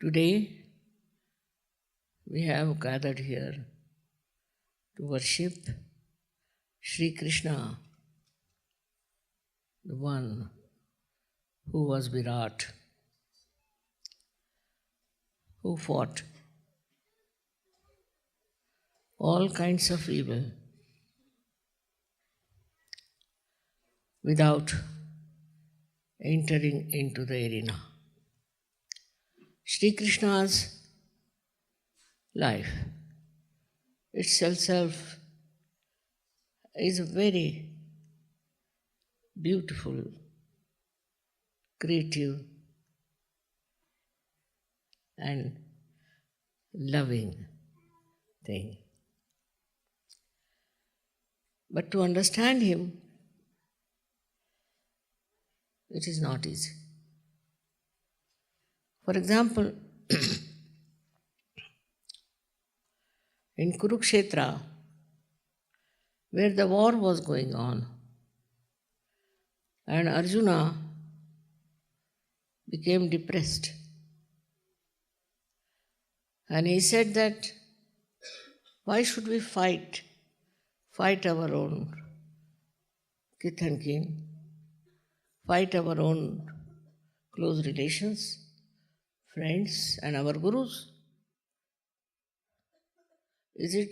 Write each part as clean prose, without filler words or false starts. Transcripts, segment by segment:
Today we have gathered here to worship Shri Krishna, the one who was Virat, who fought all kinds of evil without entering into the arena. Shri Krishna's life itself is a very beautiful, creative, and loving thing. But to understand him, it is not easy. For example, in Kurukshetra, where the war was going on, and Arjuna became depressed. And he said that, why should we fight our own kith and kin, fight our own close relations, friends, and our gurus? Is it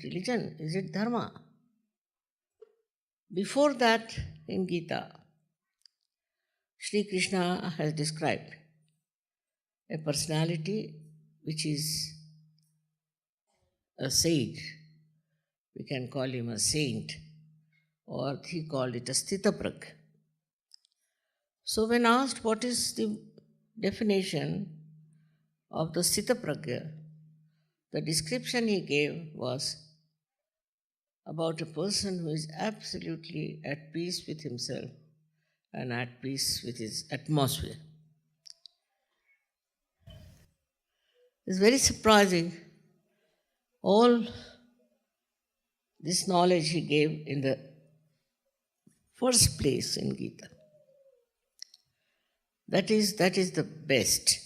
religion? Is it dharma? Before that, in Gita, Shri Krishna has described a personality which is a sage. We can call him a saint, or he called it a Sthitapragya. So when asked what is the definition of the Sthitapragya, the description he gave was about a person who is absolutely at peace with himself and at peace with his atmosphere. It's very surprising. All this knowledge he gave in the first place in Gita. That is the best.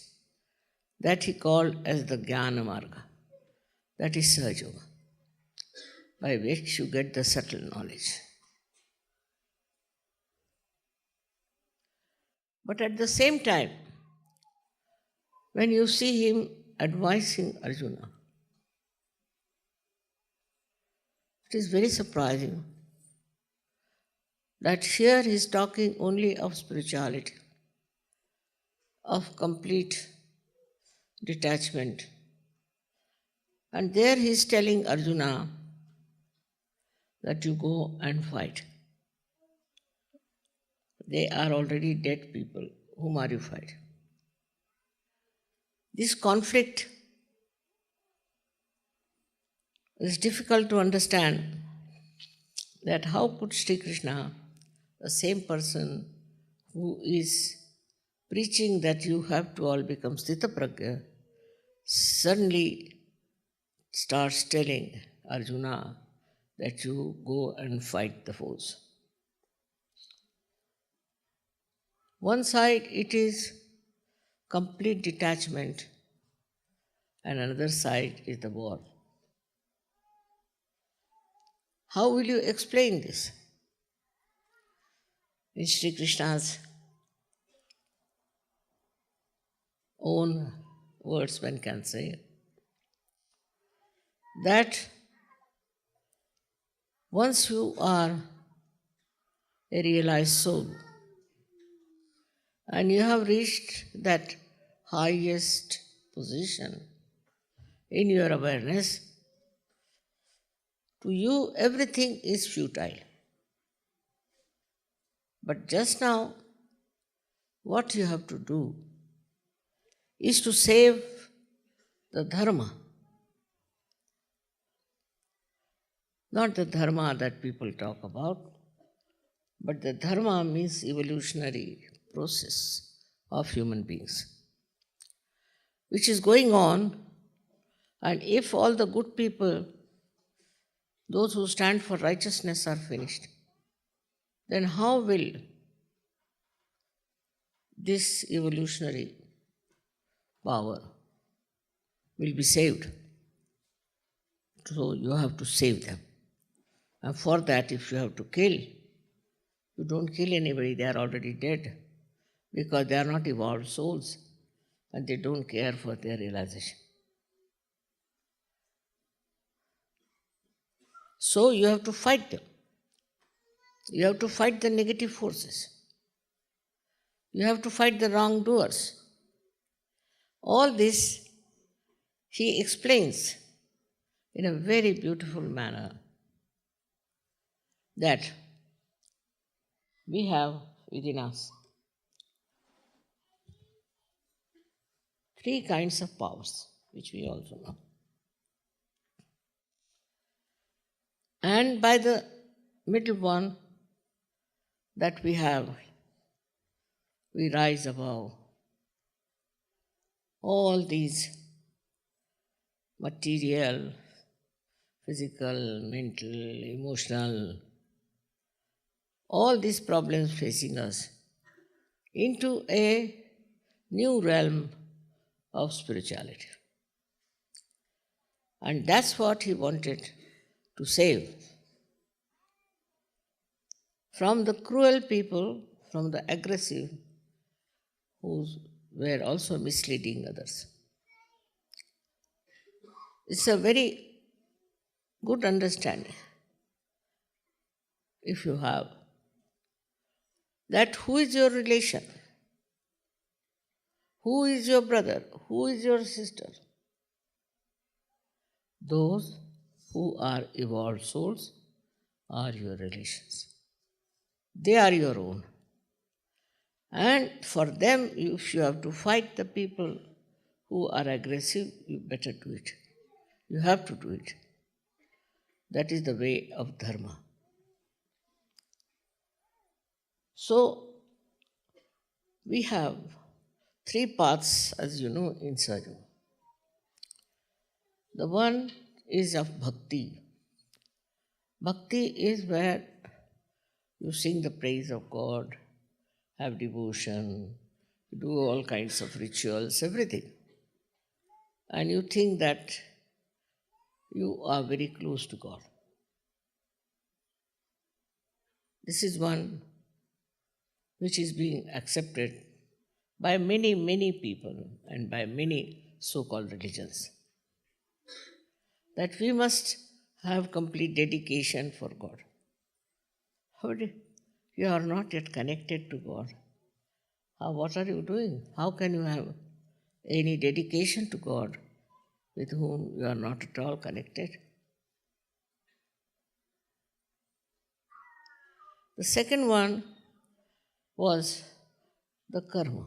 That he called as the Jnana Marga. That is Sahaja Yoga, by which you get the subtle knowledge. But at the same time, when you see him advising Arjuna, it is very surprising that here he is talking only of spirituality, of complete detachment. And there he is telling Arjuna that you go and fight. They are already dead people. Whom are you fighting? This conflict is difficult to understand, that how could Sri Krishna, the same person who is preaching that you have to all become Sthitapragya, suddenly starts telling Arjuna that you go and fight the foes. One side it is complete detachment, and another side is the war. How will you explain this? In Sri Krishna's own words, one can say that once you are a realized soul and you have reached that highest position in your awareness, to you everything is futile. But just now, what you have to do is to save the dharma. Not the dharma that people talk about, but the dharma means evolutionary process of human beings, which is going on. And if all the good people, those who stand for righteousness, are finished, then how will this evolutionary power will be saved. So you have to save them. And for that, if you have to kill, you don't kill anybody, they are already dead. Because they are not evolved souls and they don't care for their realization. So you have to fight them. You have to fight the negative forces. You have to fight the wrongdoers. All this he explains in a very beautiful manner that we have within us three kinds of powers, which we also know. And by the middle one that we have, we rise above all these material, physical, mental, emotional, all these problems facing us into a new realm of spirituality. And that's what he wanted to save from the cruel people, from the aggressive who were also misleading others. It's a very good understanding if you have that who is your relation, who is your brother, who is your sister. Those who are evolved souls are your relations. They are your own. And for them, if you have to fight the people who are aggressive, you better do it. You have to do it. That is the way of dharma. So, we have three paths, as you know, in Sahaja. The one is of bhakti. Bhakti is where you sing the praise of God, have devotion, do all kinds of rituals, everything. And you think that you are very close to God. This is one which is being accepted by many, many people and by many so-called religions. That we must have complete dedication for God. You are not yet connected to God. What are you doing? How can you have any dedication to God with whom you are not at all connected? The second one was the karma.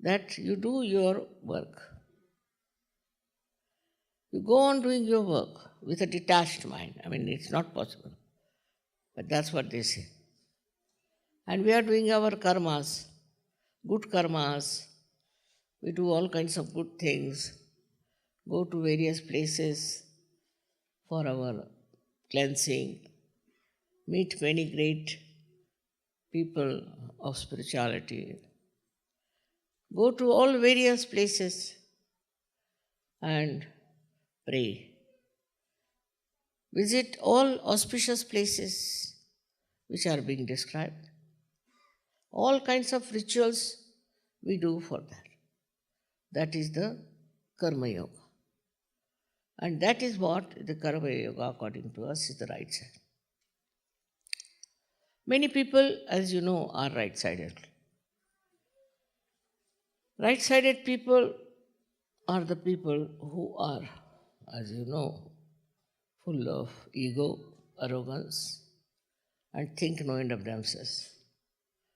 That you do your work. You go on doing your work with a detached mind. I mean, it's not possible. But that's what they say. And we are doing our karmas, good karmas. We do all kinds of good things, go to various places for our cleansing, meet many great people of spirituality, go to all various places and pray. Visit all auspicious places which are being described. All kinds of rituals we do for that. That is the Karma Yoga. And that is what the Karma Yoga, according to us, is the right side. Many people, as you know, are right-sided. Right-sided people are the people who are, as you know, full of ego, arrogance, and think no end of themselves.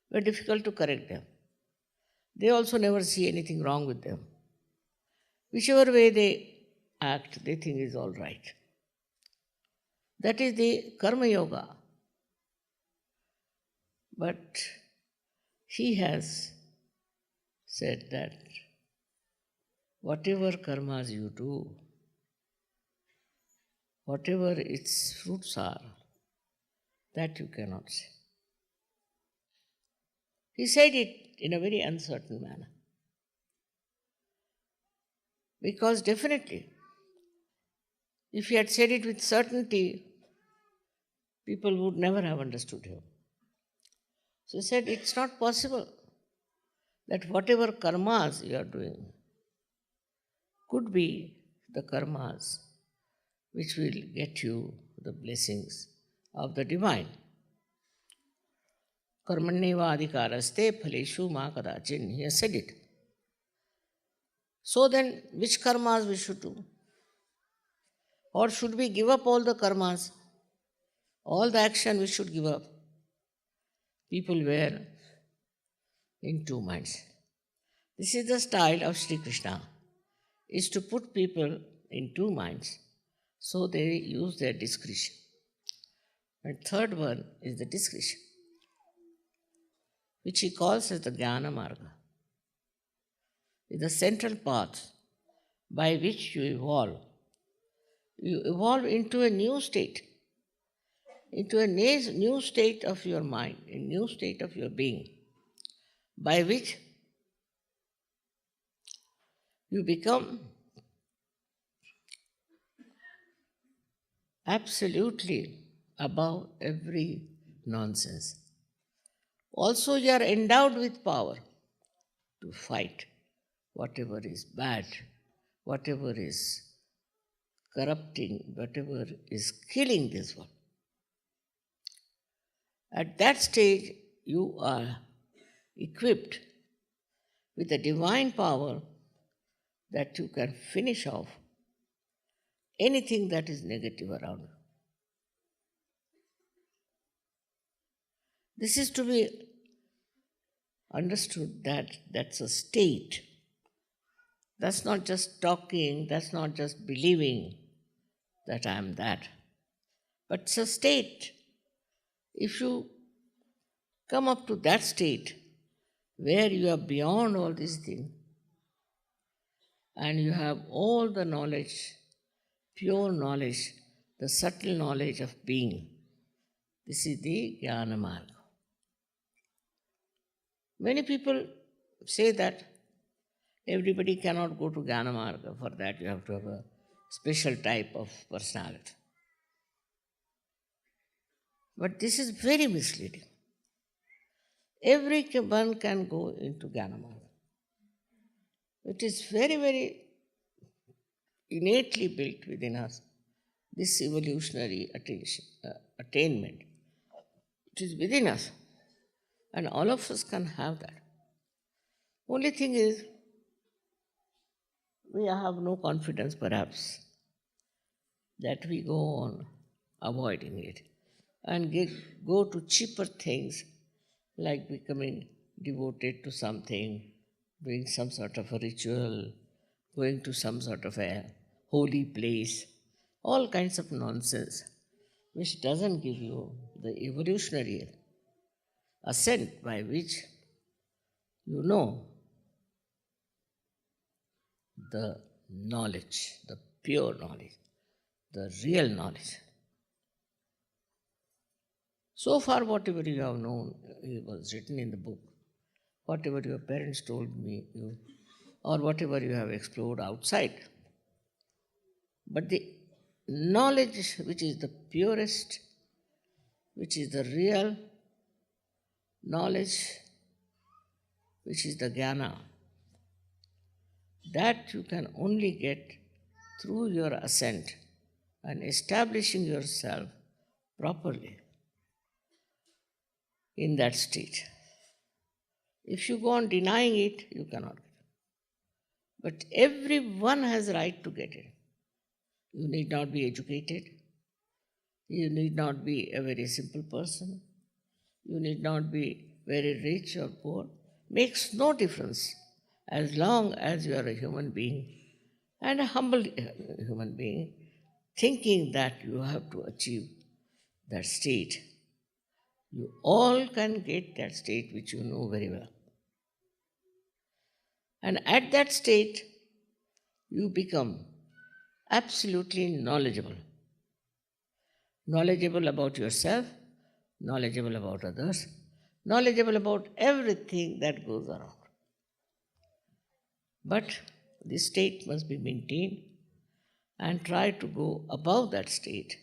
Very difficult to correct them. They also never see anything wrong with them. Whichever way they act, they think is all right. That is the Karma Yoga. But he has said that whatever karmas you do, whatever its fruits are, that you cannot say. He said it in a very uncertain manner. Because definitely, if he had said it with certainty, people would never have understood him. So he said, it's not possible that whatever karmas you are doing could be the karmas which will get you the blessings of the divine. Karmanyeva adhikaraste phaleshu ma kadachin. He has said it. So then, which karmas we should do? Or should we give up all the karmas? All the action we should give up? People were in two minds. This is the style of Sri Krishna, is to put people in two minds, so they use their discretion. And third one is the discretion, which he calls as the Jnana Marga. Is the central path by which you evolve. You evolve into a new state, into a new state of your mind, a new state of your being, by which you become absolutely above every nonsense. Also, you are endowed with power to fight whatever is bad, whatever is corrupting, whatever is killing this world. At that stage, you are equipped with a divine power that you can finish off anything that is negative around you. This is to be understood that that's a state. That's not just talking, that's not just believing that I am that. But it's a state. If you come up to that state where you are beyond all these things and you have all the knowledge, pure knowledge, the subtle knowledge of being, this is the Jnana Marga. Many people say that everybody cannot go to Jnana Marga. For that you have to have a special type of personality. But this is very misleading. Everyone can go into Jnana Marga. It is very, very innately built within us, this evolutionary attainment. It is within us. And all of us can have that. Only thing is, we have no confidence perhaps that we go on avoiding it and go to cheaper things like becoming devoted to something, doing some sort of a ritual, going to some sort of a holy place, all kinds of nonsense which doesn't give you the evolutionary ascent by which you know the knowledge, the pure knowledge, the real knowledge. So far, whatever you have known, it was written in the book, whatever your parents told you, or whatever you have explored outside. But the knowledge which is the purest, which is the real knowledge, which is the jnana, that you can only get through your ascent and establishing yourself properly in that state. If you go on denying it, you cannot get it. But everyone has a right to get it. You need not be educated. You need not be a very simple person. You need not be very rich or poor. Makes no difference as long as you are a human being and a humble human being, thinking that you have to achieve that state. You all can get that state which you know very well. And at that state, you become absolutely knowledgeable. Knowledgeable about yourself, knowledgeable about others, knowledgeable about everything that goes around. But this state must be maintained and try to go above that state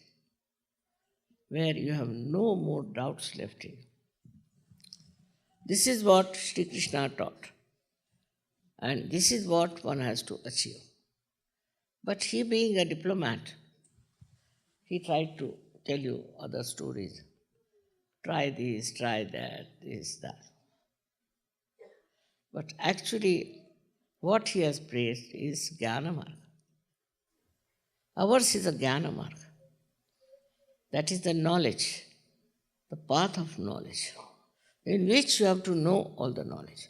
where you have no more doubts left in you. This is what Sri Krishna taught, and this is what one has to achieve. But he, being a diplomat, he tried to tell you other stories. Try this, try that, this, that. But actually, what he has praised is Jnana Marg. Ours is a Jnana Marg. That is the knowledge, the path of knowledge, in which you have to know all the knowledge.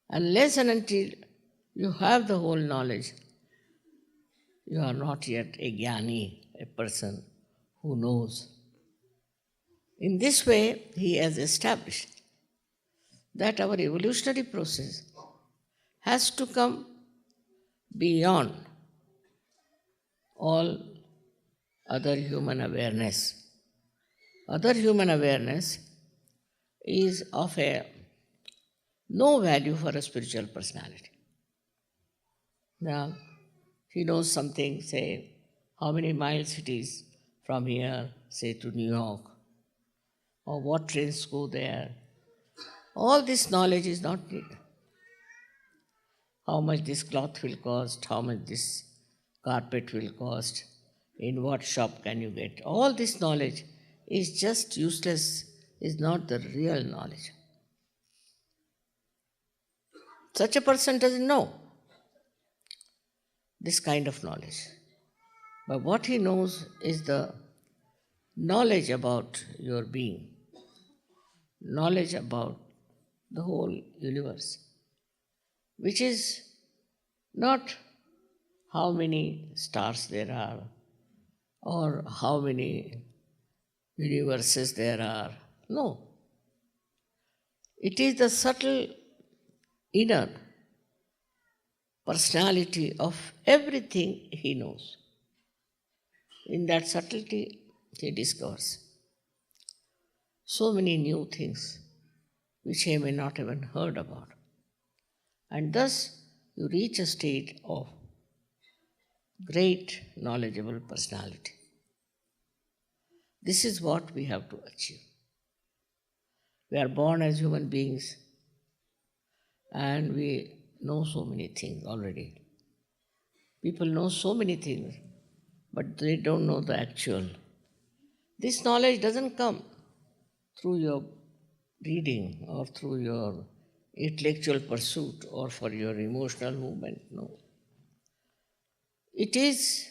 Unless and until you have the whole knowledge, you are not yet a jnani, a person who knows. In this way, he has established that our evolutionary process has to come beyond all other human awareness. Other human awareness is of no value for a spiritual personality. Now, he knows something, say, how many miles it is from here, say, to New York, or what trains go there. All this knowledge is not needed. How much this cloth will cost, how much this carpet will cost, in what shop can you get. All this knowledge is just useless, is not the real knowledge. Such a person doesn't know this kind of knowledge. But what he knows is the knowledge about your being, knowledge about the whole universe, which is not how many stars there are or how many universes there are. No. It is the subtle inner personality of everything he knows. In that subtlety, he discovers so many new things which he may not even heard about. And thus, you reach a state of great knowledgeable personality. This is what we have to achieve. We are born as human beings and we know so many things already. People know so many things, but they don't know the actual. This knowledge doesn't come through your reading or through your intellectual pursuit or for your emotional movement. No. It is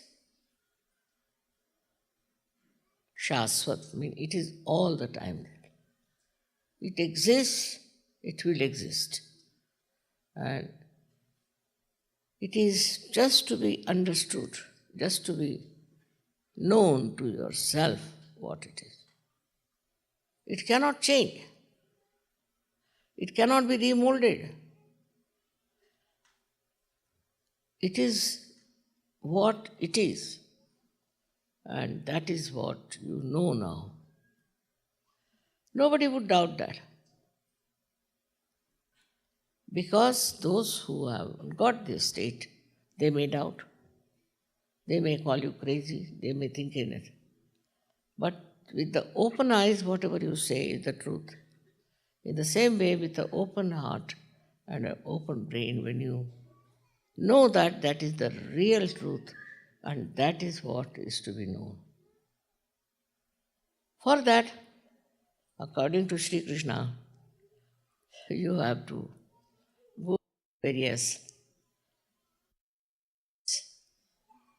Shaswat, it is all the time there. It exists, it will exist. And it is just to be understood, just to be known to yourself what it is. It cannot change. It cannot be remolded. It is what it is. And that is what you know now. Nobody would doubt that. Because those who have got this state, they may doubt. They may call you crazy, they may think in it. But with the open eyes, whatever you say is the truth. In the same way, with the open heart and an open brain, when you know that that is the real truth and that is what is to be known. For that, according to Sri Krishna, you have to go various.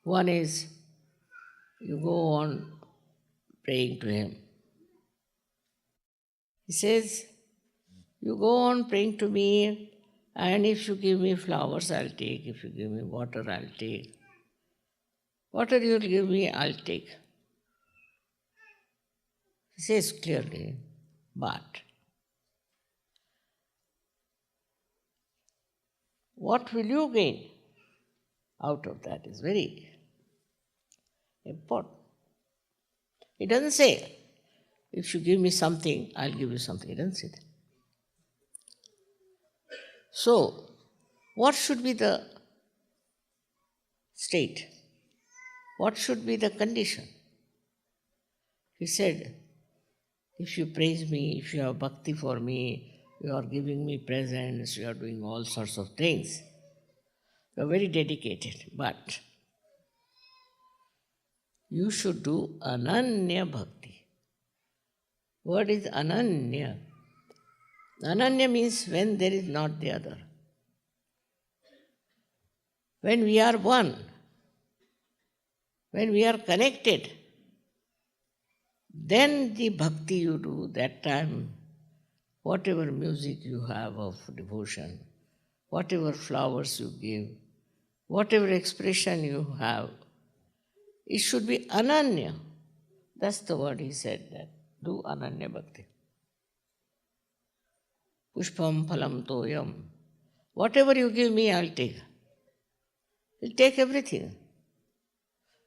One is you go on praying to him. He says, you go on praying to me, and if you give me flowers, I'll take. If you give me water, I'll take. Whatever you'll give me, I'll take. He says clearly, but what will you gain out of that is very important. He doesn't say, if you give me something, I'll give you something. He doesn't say that. So, what should be the state. What should be the condition? He said, if you praise me, if you have bhakti for me, you are giving me presents, you are doing all sorts of things, you are very dedicated, but you should do ananya bhakti. Word is ananya. Ananya means when there is not the other. When we are one, when we are connected, then the bhakti you do, that time, whatever music you have of devotion, whatever flowers you give, whatever expression you have, it should be ananya. That's the word he said, that do ananya bhakti. Pushpam phalam toyam. Whatever you give me, I'll take. He'll take everything.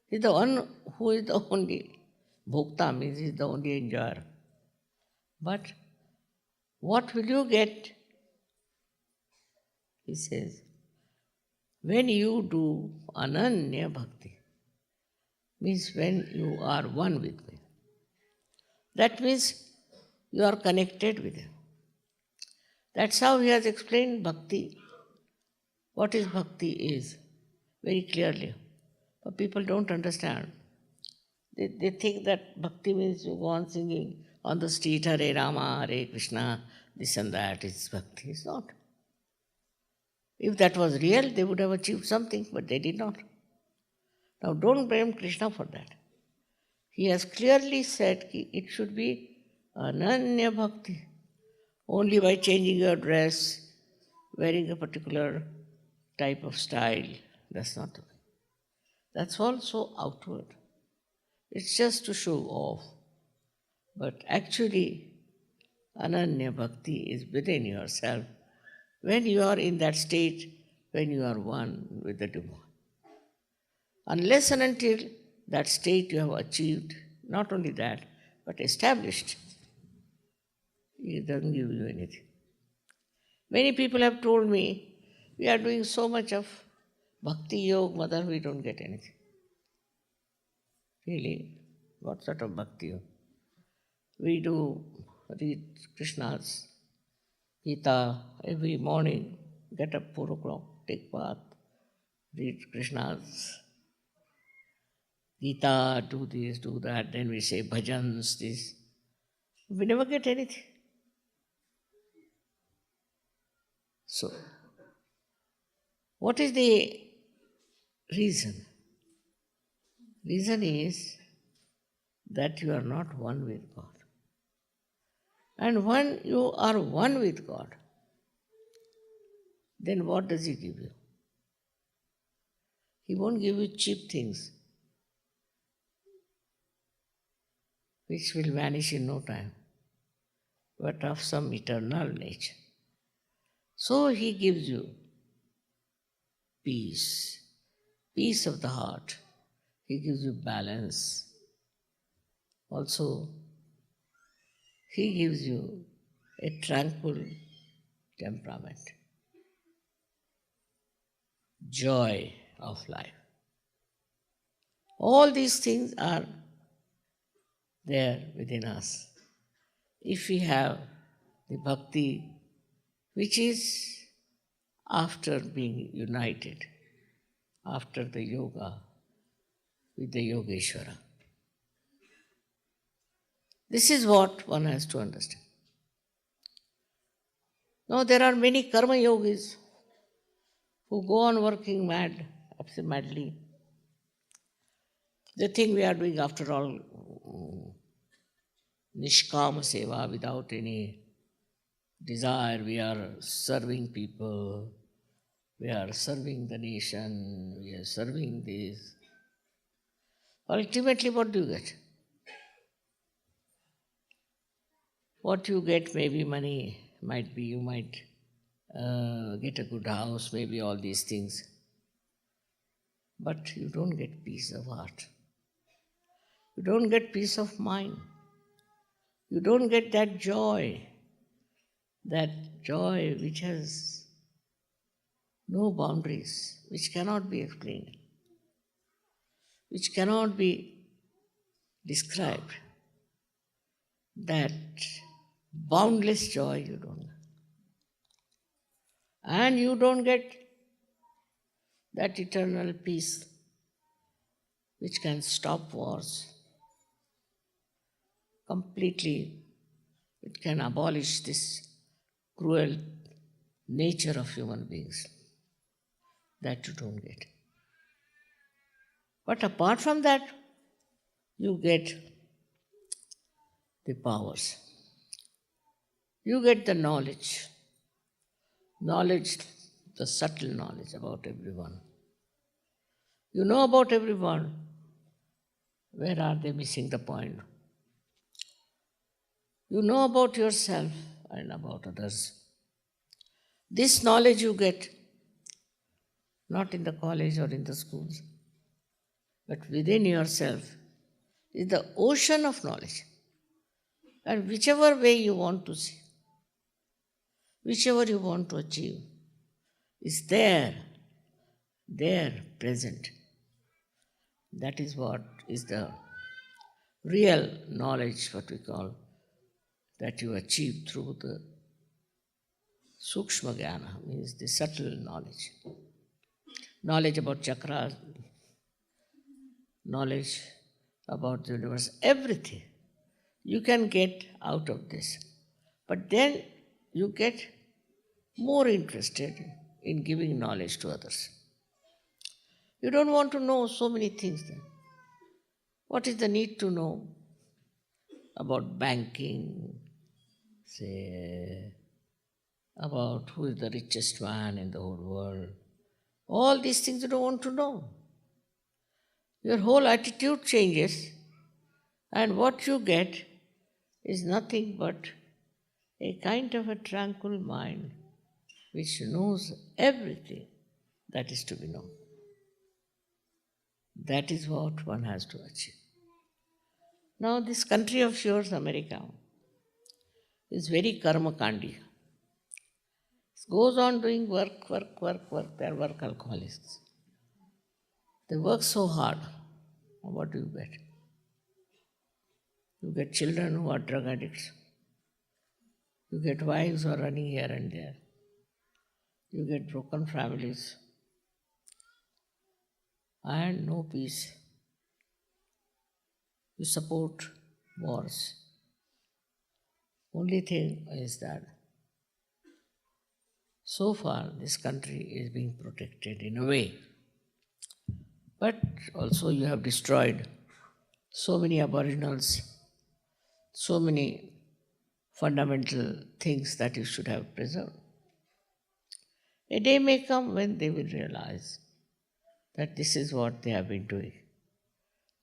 He's the one who is the only bhokta, means he's the only enjoyer. But what will you get? He says, when you do ananya bhakti, means when you are one with me. That means you are connected with him. That's how he has explained bhakti. What is bhakti is, very clearly. But people don't understand. They think that bhakti means you go on singing on the street, Hare Rama, Hare Krishna, this and that is bhakti. It's not. If that was real, they would have achieved something, but they did not. Now don't blame Krishna for that. He has clearly said it should be ananya bhakti. Only by changing your dress, wearing a particular type of style, that's not the way. That's also outward. It's just to show off. But actually, ananya bhakti is within yourself. When you are in that state, when you are one with the divine. Unless and until that state you have achieved, not only that, but established, it doesn't give you anything. Many people have told me, we are doing so much of bhakti yoga, mother, we don't get anything. Really? What sort of bhakti yoga? We do read Krishna's Gita every morning, get up 4 o'clock, take bath, read Krishna's Gita, do this, do that, then we say bhajans, this. We never get anything. So, what is the reason? Reason is that you are not one with God. And when you are one with God, then what does He give you? He won't give you cheap things, which will vanish in no time, but of some eternal nature. So He gives you peace, peace of the heart. He gives you balance. Also, He gives you a tranquil temperament, joy of life. All these things are there within us. If we have the bhakti, which is after being united, after the yoga with the Yogeshwara. This is what one has to understand. Now there are many karma yogis who go on working mad, madly. They think we are doing, after all, nishkama seva, without any desire. We are serving people, we are serving the nation, we are serving this. Ultimately, what do you get? What you get may be money, might be you might get a good house, maybe all these things. But you don't get peace of heart. You don't get peace of mind. You don't get that joy which has no boundaries, which cannot be explained. which cannot be described. That boundless joy you don't get. And you don't get that eternal peace which can stop wars completely. It can abolish this cruel nature of human beings. That you don't get. But apart from that, you get the powers. You get the knowledge. Knowledge, the subtle knowledge about everyone. You know about everyone. Where are they missing the point? You know about yourself and about others. This knowledge you get not in the college or in the schools, but within yourself is the ocean of knowledge. And whichever way you want to see, whichever you want to achieve, is there present. That is what is the real knowledge, what we call, that you achieve through the Sukshma Jnana, means the subtle knowledge. Knowledge about chakras, knowledge about the universe, everything you can get out of this. But then you get more interested in giving knowledge to others. You don't want to know so many things then. What is the need to know about banking, say, about who is the richest man in the whole world? All these things you don't want to know. Your whole attitude changes, and what you get is nothing but a kind of a tranquil mind which knows everything that is to be known. That is what one has to achieve. Now, this country of yours, America, is very karma-kandi. It goes on doing work. They are work alcoholics. They work so hard. What do you get? You get children who are drug addicts. You get wives who are running here and there. You get broken families. And no peace. You support wars. Only thing is that so far this country is being protected in a way. But also you have destroyed so many aboriginals, so many fundamental things that you should have preserved. A day may come when they will realize that this is what they have been doing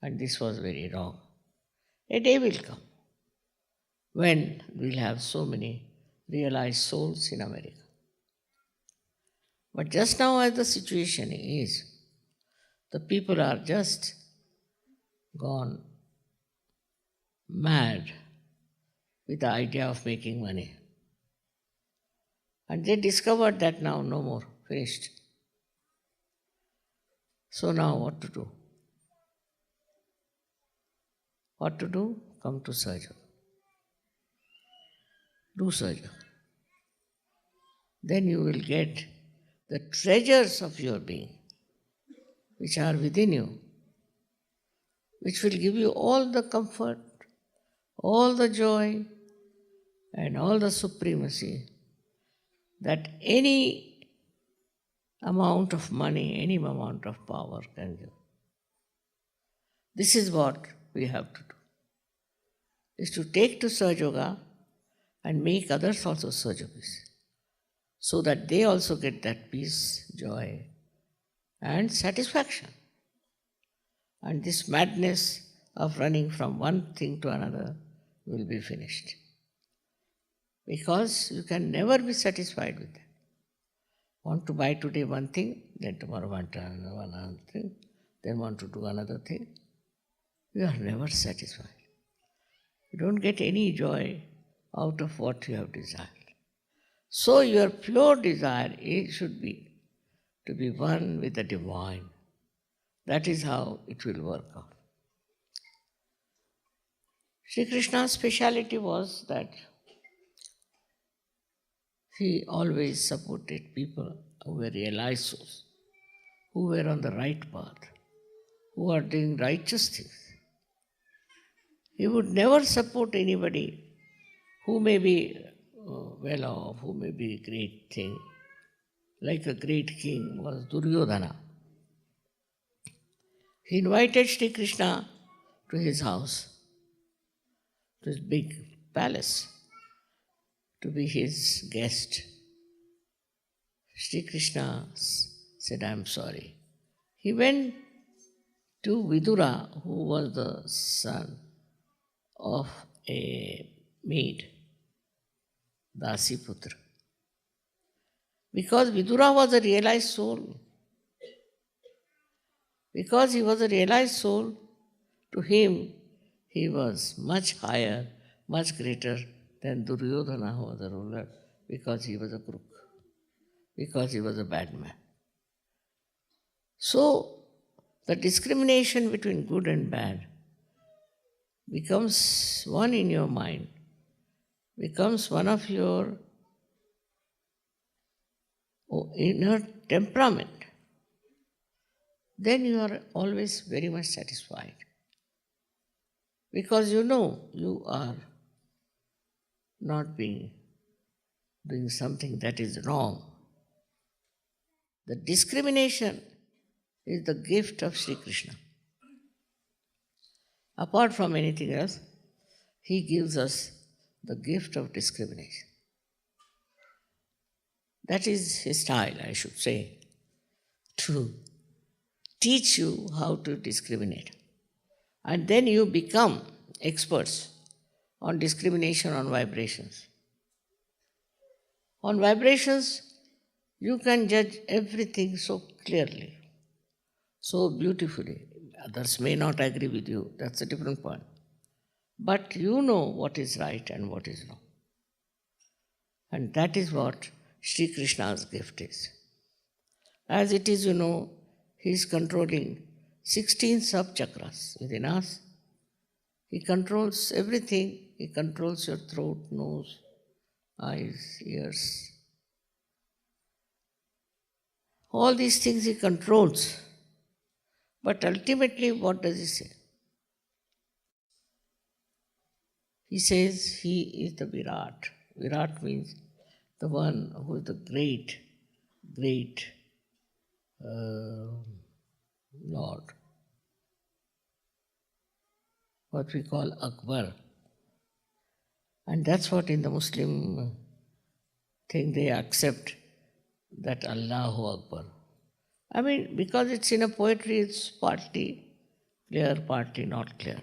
and this was very wrong. A day will come when we'll have so many realized souls in America. But just now as the situation is, the people are just gone mad with the idea of making money. And they discovered that now no more, finished. So now what to do? What to do? Come to Sahaja. Do Sahaja. Then you will get the treasures of your being, which are within you, which will give you all the comfort, all the joy, and all the supremacy that any amount of money, any amount of power can give. This is what we have to do, is to take to Sahaja Yoga and make others also Sahaja Yogis, so that they also get that peace, joy, and satisfaction. And this madness of running from one thing to another will be finished. Because you can never be satisfied with that. Want to buy today one thing, then tomorrow want another thing, then want to do another thing. You are never satisfied. You don't get any joy out of what you have desired. So your pure desire should be to be one with the divine. That is how it will work out. Sri Krishna's speciality was that he always supported people who were realized souls, who were on the right path, who are doing righteous things. He would never support anybody who may be well off, who may be a great thing, like a great king was Duryodhana. He invited Sri Krishna to his house, to his big palace, to be his guest. Sri Krishna said, "I am sorry." He went to Vidura, who was the son of a maid, Dasiputra. Because Vidura was a realized soul, because he was a realized soul, to him he was much higher, much greater than Duryodhana, who was a ruler, because he was a crook, because he was a bad man. So, the discrimination between good and bad becomes one in your mind, becomes one of your inner temperament. Then you are always very much satisfied. Because you know you are not doing something that is wrong. The discrimination is the gift of Sri Krishna. Apart from anything else, he gives us the gift of discrimination. That is his style, I should say, to teach you how to discriminate. And then you become experts on discrimination on vibrations. On vibrations, you can judge everything so clearly, so beautifully. Others may not agree with you, that's a different point. But you know what is right and what is wrong. And that is what Sri Krishna's gift is. As it is, he is controlling 16 sub-chakras within us. He controls everything. He controls your throat, nose, eyes, ears. All these things he controls. But ultimately, what does he say? He says he is the Virat. Virat means the one who is the great Lord. What we call Akbar. And that's what in the Muslim thing they accept, that Allahu Akbar. I mean, because it's in a poetry, it's partly clear, partly not clear.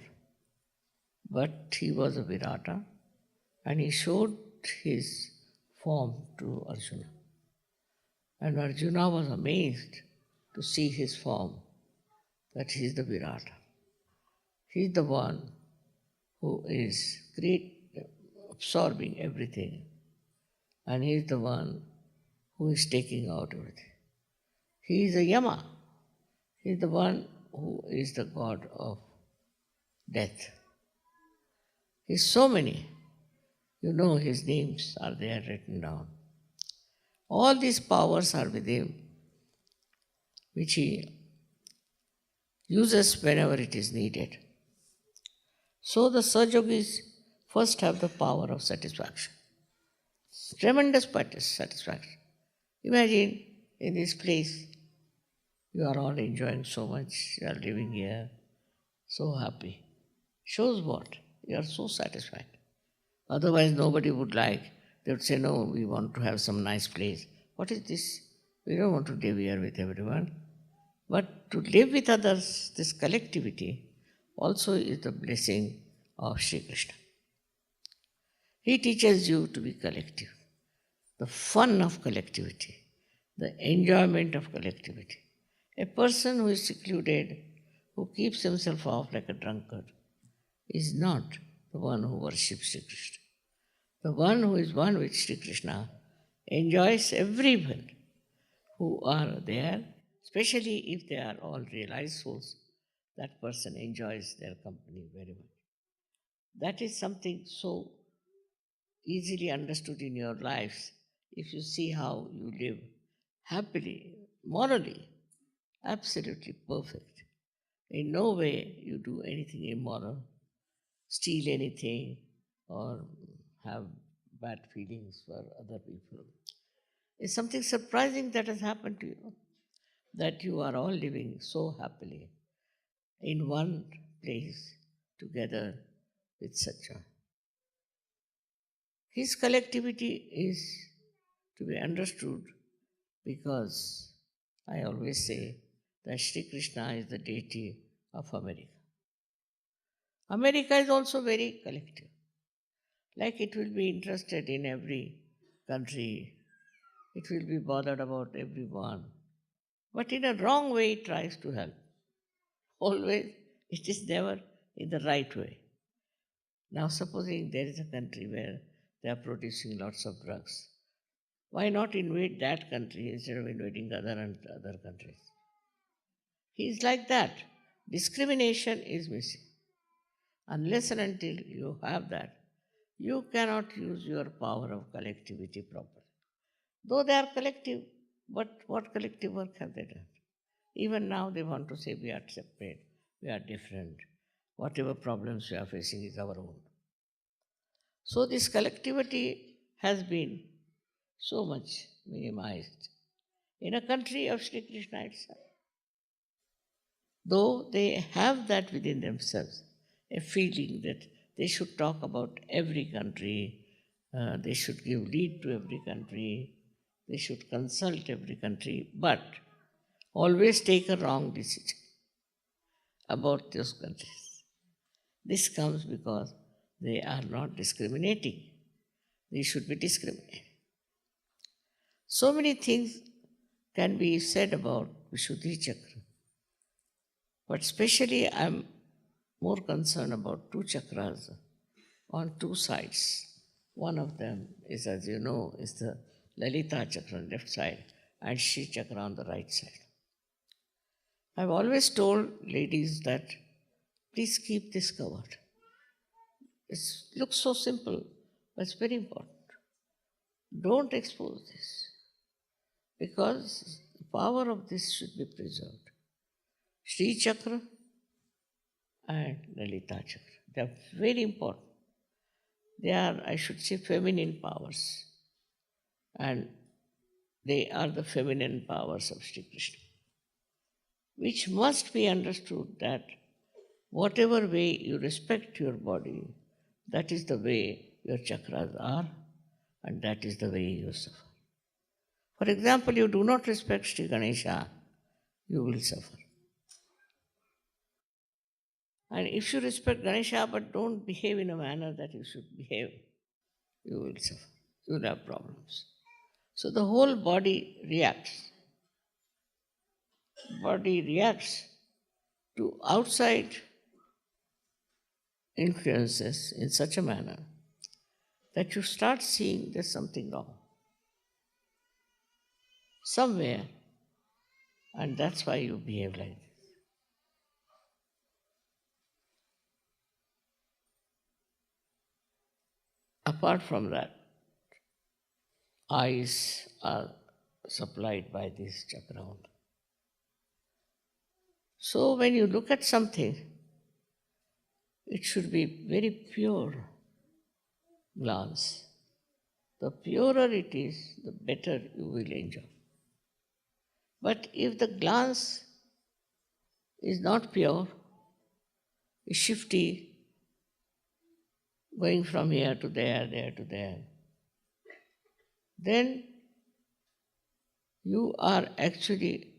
But he was a Virata, and he showed his form to Arjuna. And Arjuna was amazed to see his form, that he is the Virata. He is the one who is absorbing everything, and he is the one who is taking out everything. He is a Yama. He is the one who is the god of death. He is so many. His names are there written down. All these powers are with him, which he uses whenever it is needed. So the Sajogis first have the power of satisfaction. Tremendous satisfaction. Imagine in this place, you are all enjoying so much, you are living here, so happy. Shows what? You are so satisfied. Otherwise, nobody would like. They would say, no, we want to have some nice place. What is this? We don't want to live here with everyone. But to live with others, this collectivity, also is the blessing of Sri Krishna. He teaches you to be collective. The fun of collectivity, the enjoyment of collectivity. A person who is secluded, who keeps himself off like a drunkard, is not the one who worships Sri Krishna. The one who is one with Sri Krishna enjoys everyone who are there, especially if they are all realized souls. That person enjoys their company very much. That is something so easily understood in your lives if you see how you live happily, morally, absolutely perfect. In no way you do anything immoral, steal anything, or have bad feelings for other people. It's something surprising that has happened to you, that you are all living so happily in one place together with such a. His collectivity is to be understood because I always say that Sri Krishna is the deity of America. America is also very collective. Like it will be interested in every country, it will be bothered about everyone. But in a wrong way, it tries to help. Always, it is never in the right way. Now, supposing there is a country where they are producing lots of drugs, why not invade that country instead of invading other countries? He is like that. Discrimination is missing. Unless and until you have that, you cannot use your power of collectivity properly. Though they are collective, but what collective work have they done? Even now they want to say we are separate, we are different. Whatever problems we are facing is our own. So this collectivity has been so much minimized in a country of Sri Krishna itself. Though they have that within themselves, a feeling that they should talk about every country, they should give lead to every country, they should consult every country, but always take a wrong decision about those countries. This comes because they are not discriminating. They should be discriminating. So many things can be said about Vishuddhi Chakra, but especially I'm more concerned about two chakras on two sides. One of them is, as you know, is the Lalita Chakra on the left side and Shri Chakra on the right side. I've always told ladies that please keep this covered. It looks so simple, but it's very important. Don't expose this because the power of this should be preserved. Shri Chakra and Lalita Chakra. They are very important. They are, I should say, feminine powers. And they are the feminine powers of Sri Krishna, which must be understood that whatever way you respect your body, that is the way your chakras are, and that is the way you suffer. For example, you do not respect Sri Ganesha, you will suffer. And if you respect Ganesha but don't behave in a manner that you should behave, you will suffer. You will have problems. So the whole body reacts. Body reacts to outside influences in such a manner that you start seeing there's something wrong somewhere, and that's why you behave like this. Apart from that, eyes are supplied by this chakra only. So when you look at something, it should be very pure glance. The purer it is, the better you will enjoy. But if the glance is not pure, is shifty, going from here to there to there, then you are actually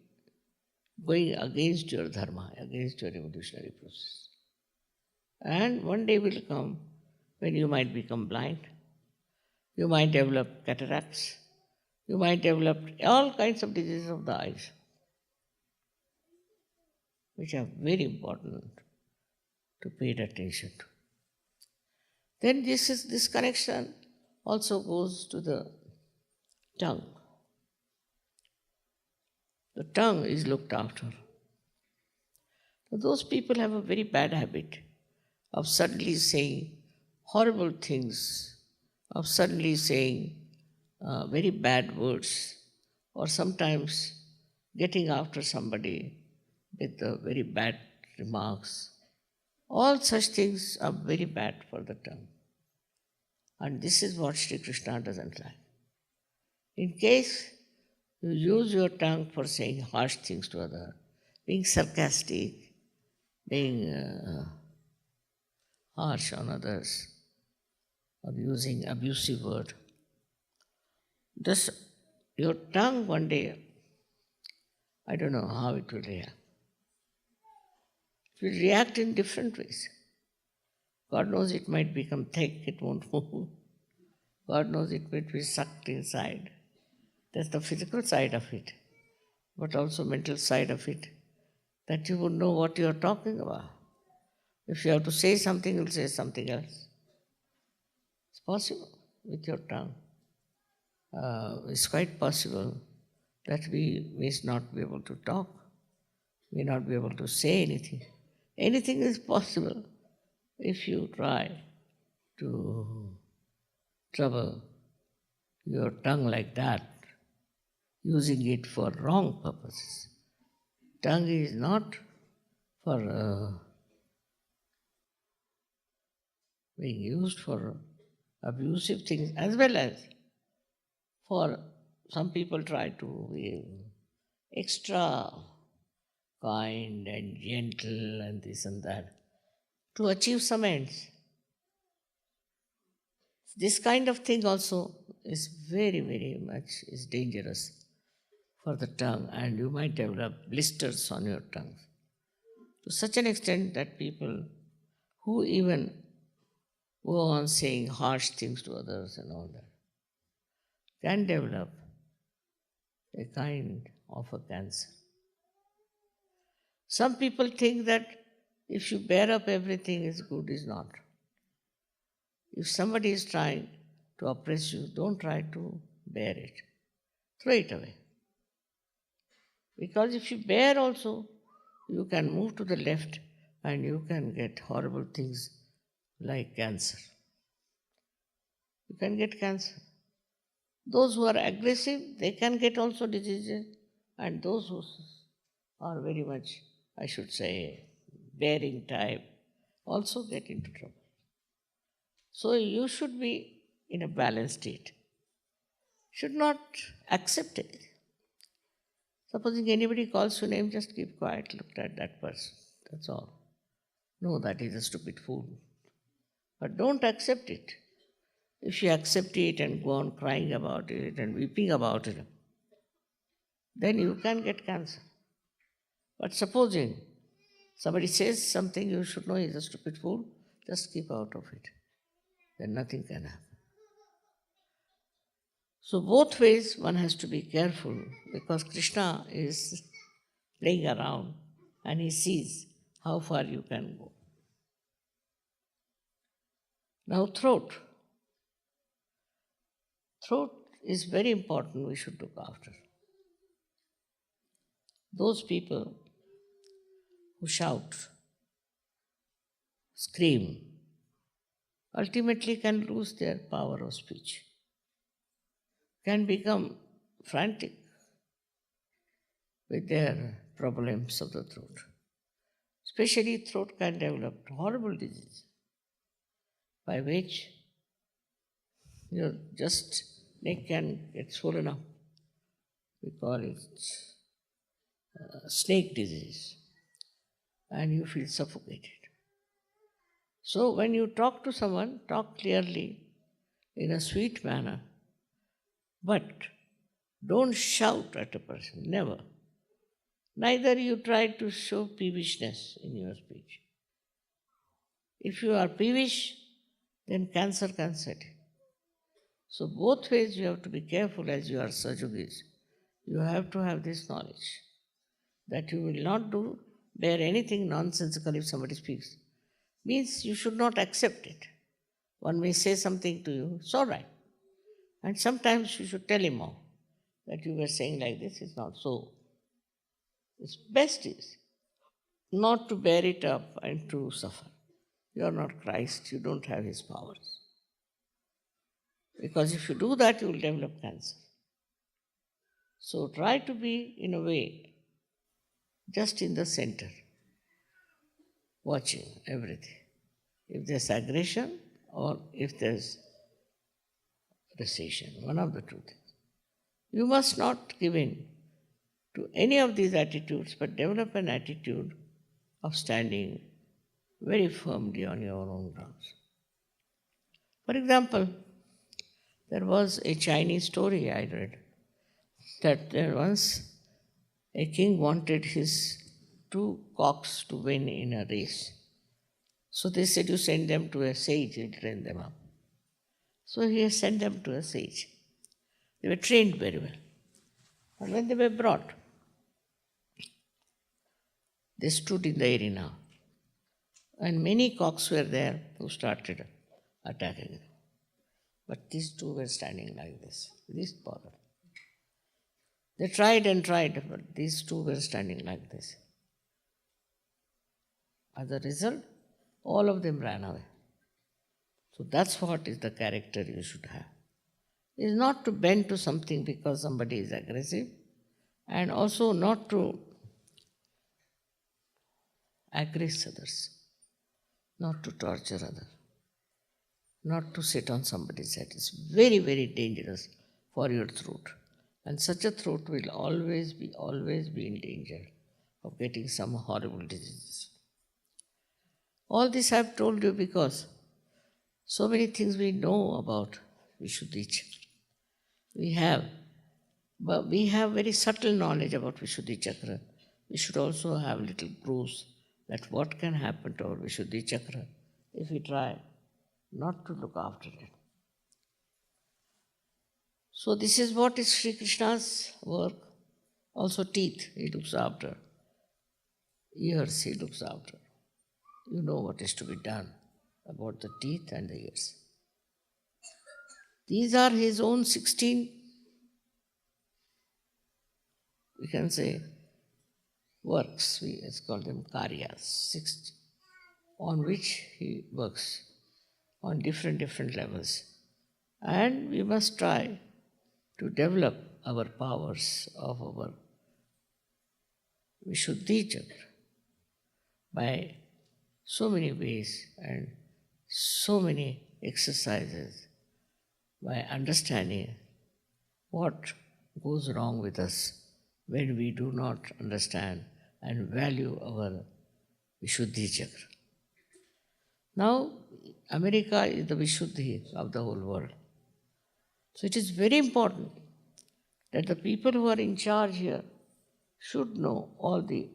going against your dharma, against your evolutionary process. And one day will come when you might become blind, you might develop cataracts, you might develop all kinds of diseases of the eyes, which are very important to pay attention to. Then this connection also goes to the tongue. The tongue is looked after. So those people have a very bad habit of suddenly saying horrible things, of suddenly saying very bad words, or sometimes getting after somebody with very bad remarks. All such things are very bad for the tongue. And this is what Sri Krishna doesn't like. In case you use your tongue for saying harsh things to others, being sarcastic, being harsh on others, or using abusive word, this your tongue one day, I don't know how it will react. It will react in different ways. God knows it might become thick, it won't move. God knows it might be sucked inside. That's the physical side of it, but also mental side of it, that you would know what you are talking about. If you have to say something, you'll say something else. It's possible with your tongue. It's quite possible that we may not be able to talk, may not be able to say anything. Anything is possible if you try to trouble your tongue like that, using it for wrong purposes. Tongue is not for being used for abusive things, as well as for some people try to be extra kind and gentle and this and that to achieve some ends. This kind of thing also is very, very much is dangerous for the tongue, and you might develop blisters on your tongue to such an extent that people who even go on saying harsh things to others and all that can develop a kind of a cancer. Some people think that if you bear up everything is good, is not. If somebody is trying to oppress you, don't try to bear it. Throw it away. Because if you bear also, you can move to the left and you can get horrible things like cancer. You can get cancer. Those who are aggressive, they can get also diseases, and those who are very much, I should say, bearing type, also get into trouble. So you should be in a balanced state. Should not accept it. Supposing anybody calls your name, just keep quiet, look at that person. That's all. No, that is a stupid fool. But don't accept it. If you accept it and go on crying about it and weeping about it, then you can get cancer. But supposing somebody says something you should know is a stupid fool, just keep out of it. Then nothing can happen. So both ways one has to be careful, because Krishna is playing around and he sees how far you can go. Now throat. Throat is very important, we should look after. Those people who shout, scream, ultimately can lose their power of speech, can become frantic with their problems of the throat. Especially throat can develop horrible disease by which your just neck can get swollen up. We call it snake disease, and you feel suffocated. So when you talk to someone, talk clearly in a sweet manner, but don't shout at a person, never. Neither you try to show peevishness in your speech. If you are peevish, then cancer can set in. So both ways you have to be careful as you are Sajogis. You have to have this knowledge that you will not bear anything nonsensical if somebody speaks. Means you should not accept it. One may say something to you, it's all right. And sometimes you should tell him off that you were saying like this is not so. Its best is not to bear it up and to suffer. You are not Christ, you don't have his powers. Because if you do that, you will develop cancer. So try to be, in a way, just in the center, watching everything. If there's aggression or if there's recession, one of the two things. You must not give in to any of these attitudes, but develop an attitude of standing very firmly on your own grounds. For example, there was a Chinese story I read that there once a king wanted his two cocks to win in a race. So they said, you send them to a sage, he'll train them up. So he sent them to a sage. They were trained very well. And when they were brought, they stood in the arena. And many cocks were there who started attacking them. But these two were standing like this, least bothered. They tried and tried, but these two were standing like this. As a result, all of them ran away. So that's what is the character you should have. It is not to bend to something because somebody is aggressive, and also not to aggress others, not to torture others, not to sit on somebody's head. It's very, very dangerous for your throat. And such a throat will always be in danger of getting some horrible diseases. All this I have told you because so many things we know about Vishuddhi Chakra. But we have very subtle knowledge about Vishuddhi Chakra. We should also have little clues that what can happen to our Vishuddhi Chakra if we try not to look after it. So this is what is Sri Krishna's work. Also teeth, he looks after. Ears, he looks after. You know what is to be done about the teeth and the ears. These are his own 16, we can say, works. Let's call them karyas, 60, on which he works on different levels. And we must try to develop our powers of our Vishuddhi Chakra by so many ways and so many exercises, by understanding what goes wrong with us when we do not understand and value our Vishuddhi Chakra. Now, America is the Vishuddhi of the whole world. So it is very important that the people who are in charge here should know all the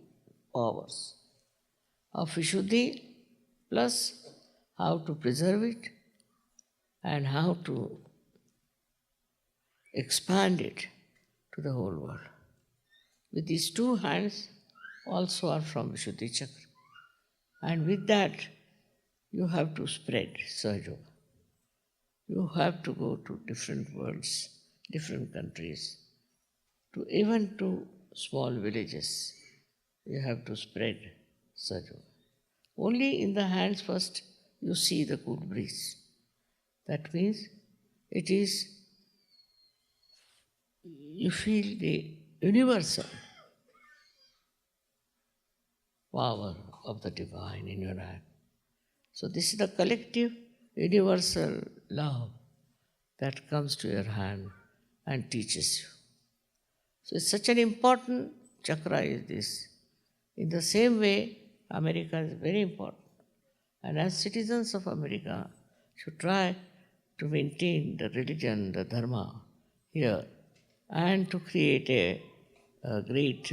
powers of Vishuddhi, plus how to preserve it and how to expand it to the whole world. With these two hands also are from Vishuddhi Chakra. And with that, you have to spread Sahaja Yoga. You have to go to different worlds, different countries, to even to small villages. You have to spread Sahaja Yoga. Only in the hands first you see the cool breeze. That means it is, you feel the universal power of the divine in your hand. So this is the collective universal love that comes to your hand and teaches you. So it's such an important chakra is this. In the same way, America is very important. And as citizens of America, should try to maintain the religion, the dharma here, and to create a great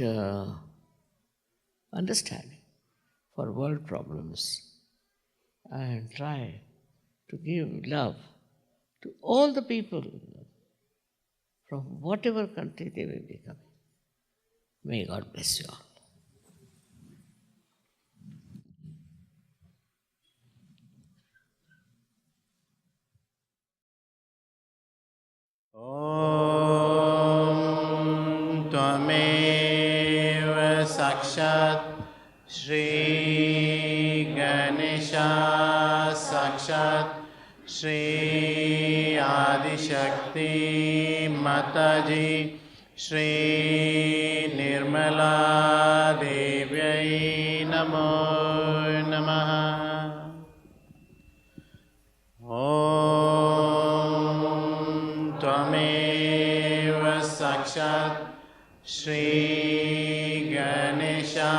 understanding for world problems, and try to give love to all the people from whatever country they may be coming. May God bless you all. ॐ त्वमे त्वमेव साक्षात् श्री गणेशा साक्षात् श्री आदिशक्ति माताजी श्री निर्मला देव्यै नमो नमः। ॐ त्वमेव साक्षात् श्री गणेशा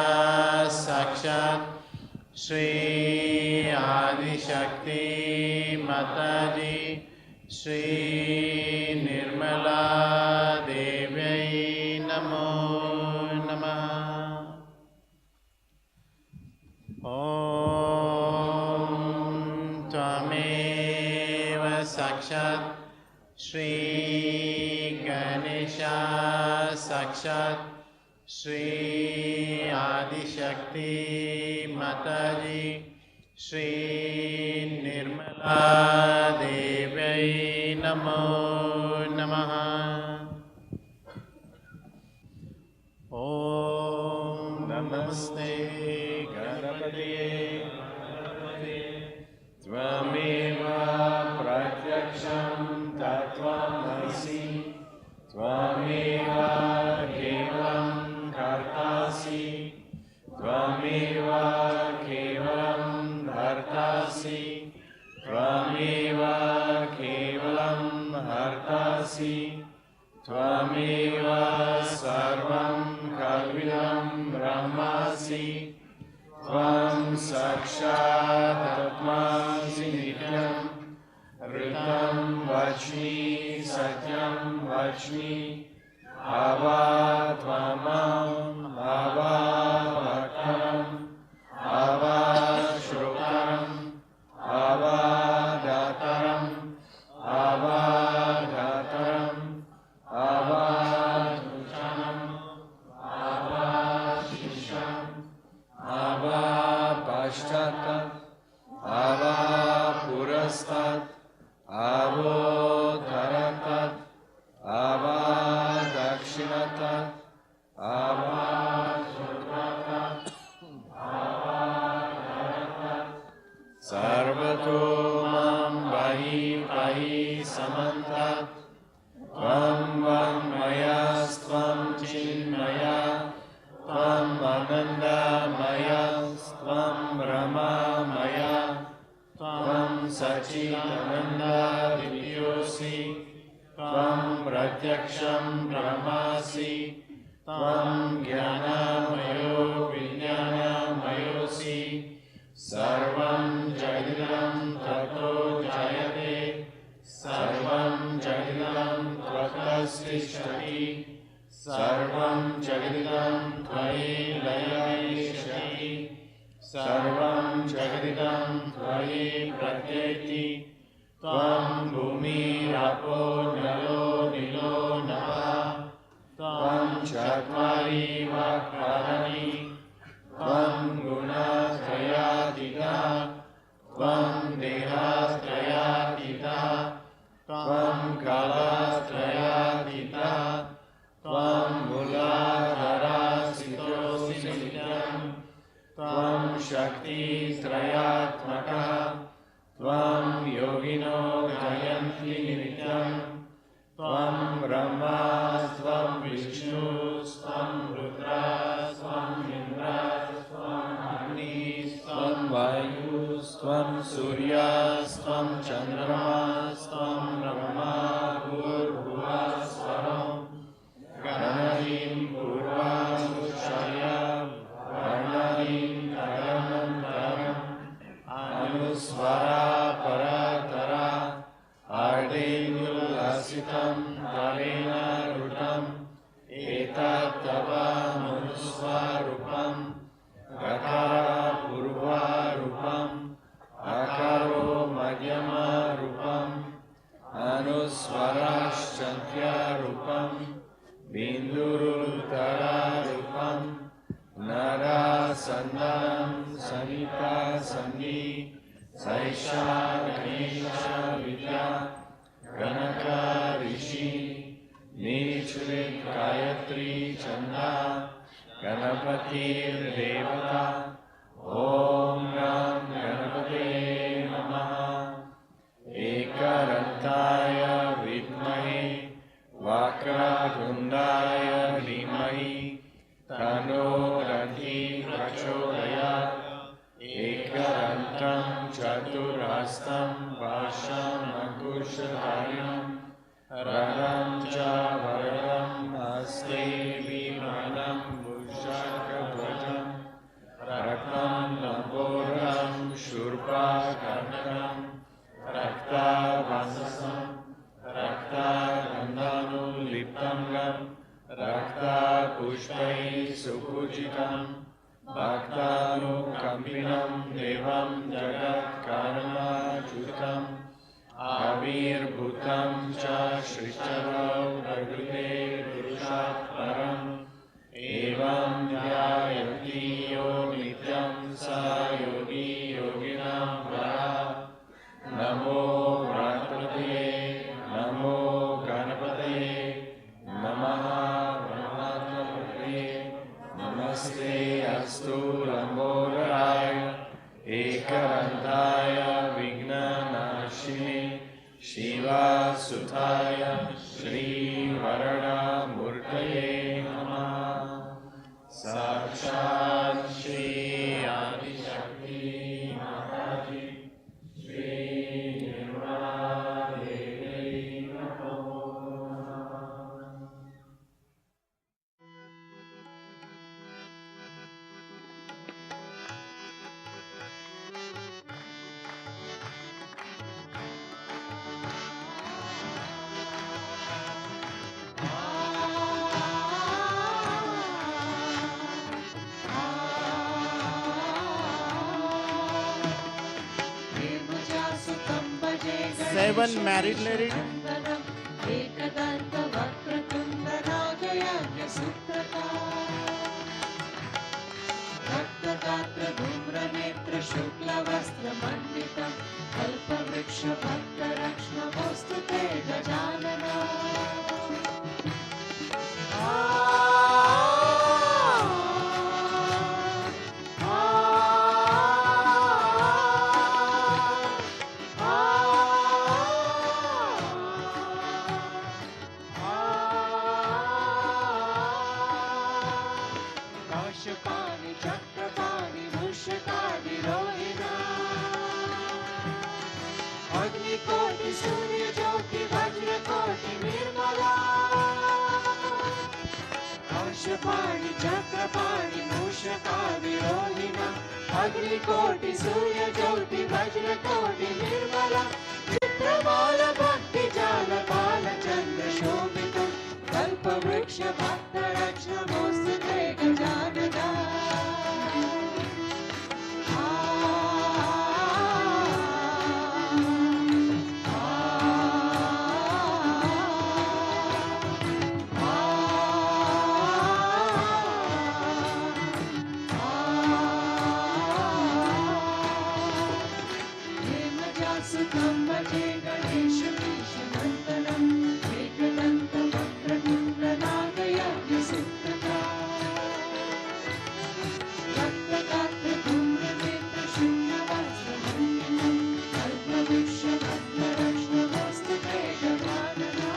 साक्षात् श्री आदिशक्ति माताजी श्री निर्मला देव्यै नमो नमः। ॐ त्वमेव साक्षात् श्री गणेशा साक्षात् श्री आदिशक्ति माताजी श्री निर्मला देव्यै नमो नमः। ॐ नमस्ते गणपतये त्वमेव प्रत्यक्षं तत्त्वमसि त्वमेव केवलं कर्तासि त्वमेव केवलं भर्तासि त्वमेव केवलं हर्तासि त्वमेव सर्वं कल्विदं ब्रह्मासि त्वं साक्षात् आत्मासि नित्यं ऋतं वच्मि सत्यं वच्मि आवा त्वमम् आवा भक्तम् आवा श्रोत्रम् आवा दातरम् आवा धातरम् आवा तुषाणम् आवा शिष्यम् आवा पश्चात् आवा पुरस्तात् आवो धरतात् आवा दक्षिणतात् आवा शुक्रतात् आवा धरतात् सर्वतो मां पाहि पाहि समन्तात् त्वं वाङ्मयास्त्वं चिन्मया त्वम् आनन्दमयास्त्वं ब्रह्ममया त्वं सच्चिदानन्दविद्योऽसि त्वं प्रत्यक्षं ब्रह्मासि त्वं ज्ञानमयो विज्ञानमयोऽसि सर्वं जगदिदं ततो जायते सर्वं जगदिदं त्वत्तिष्ठति सर्वं जगदिदं त्वयि लययिष्यति सर्वं जगदिदं त्वयि प्रत्येति त्वं भूमिरापो नलो नीलो नभः त्वं चत्वारि वाक्पादानि त्वं गुणत्रयातीतः त्वं देहत्रयातीतः त्वं कालत्रयातीतः त्वं मूलाधारस्थितोऽसि नित्यं त्वं शक्तित्रयात्मकः त्वं योगिनो गायन्ति नित्यं त्वं ब्रह्मा त्वं विष्णुस्त्वं रुद्रस्त्वं इन्द्रस्त्वं अग्निस्त्वं वायुस्त्वं सूर्यस्त्वं चन्द्रमास्त्वं ब्रह्मा भूर्भुवस्वरं गणनीं पूर्वानुषय वर्णनीं तदनन्तरम् अनुस्वरा परतरा आर्डेन्युल्लसितं तवेन ऋतं एतत् तव मनुस्वरूपं गकारपूर्वरूपम् अकारो मध्यमरूपम् अनुस्वराश्चन्त्यरूपम् बिन्दुरुत्तररूपम् नरासन्दनं समितासन्धि सैषा गणेशविद्या गणक ऋषि नीचुरित गायत्री चंदा गणपतिर्देवता ॐ गं गणपतये नमः एकदन्ताय विद्महे वक्रतुण्डाय धीमहि तन्नो दन्तिः प्रचोदयात् एकदन्तं चतुर्हस्तं पाशमङ्कुशधारिणं रथं च वरदं हस्ते विमानं भूषकध्वजं रत्नं नभोरं शूर्पकर्णकं रक्तावंसं रक्तगन्धानुलिप्तं रक्तपुष्पैः सुपूजितं भक्तानुकम्पिनं देवं जगत्कर्मच्युतम् आविर्भूतं च श्रीचरो प्रकृते पुरुषात् परम् एवं ध्यायति यो नित्यं स योगी योगिनां वरः नमो गणपतये नमो गणपतये नमः ब्रह्मणे नमस्ते अस्तु लंबोदराय एकदन्ताय विघ्ननाशिने शिवासुताय श्रीवरदमूर्तये नमः साक्षात् श्री आदिशक्ति माताजी श्री निर्मला देवी नमो नमः। Seven married ladies. शुक्लवस्त्रमण्डितं कल्पवृक्षभक्तरक्ष्णमोऽस्तुते Gajanana काशपाणि Chakrapani मूषकादिरोहिणा अग्निकोटि सूर्यज्योति वज्रकोटि Nirmala काशपाणि Chakrapani मूषकादिरोहिणा अग्निकोटि सूर्यज्योति वज्रकोटि Nirmala चित्रमाल भक्तिजाल Balchandra शोभितं कल्पवृक्ष भक्तरक्ष्णमोऽस्तुते गजानना सुखं भजे गणेशमीशमन्तरम् एकदन्तवक्रतुण्डनागयज्ञसिद्धता रक्तगात्रधूम्रनेत्रशून्यवस्त्रमण्डितं कल्पवृक्षभद्ररक्ष्णमोऽस्तुते गजानना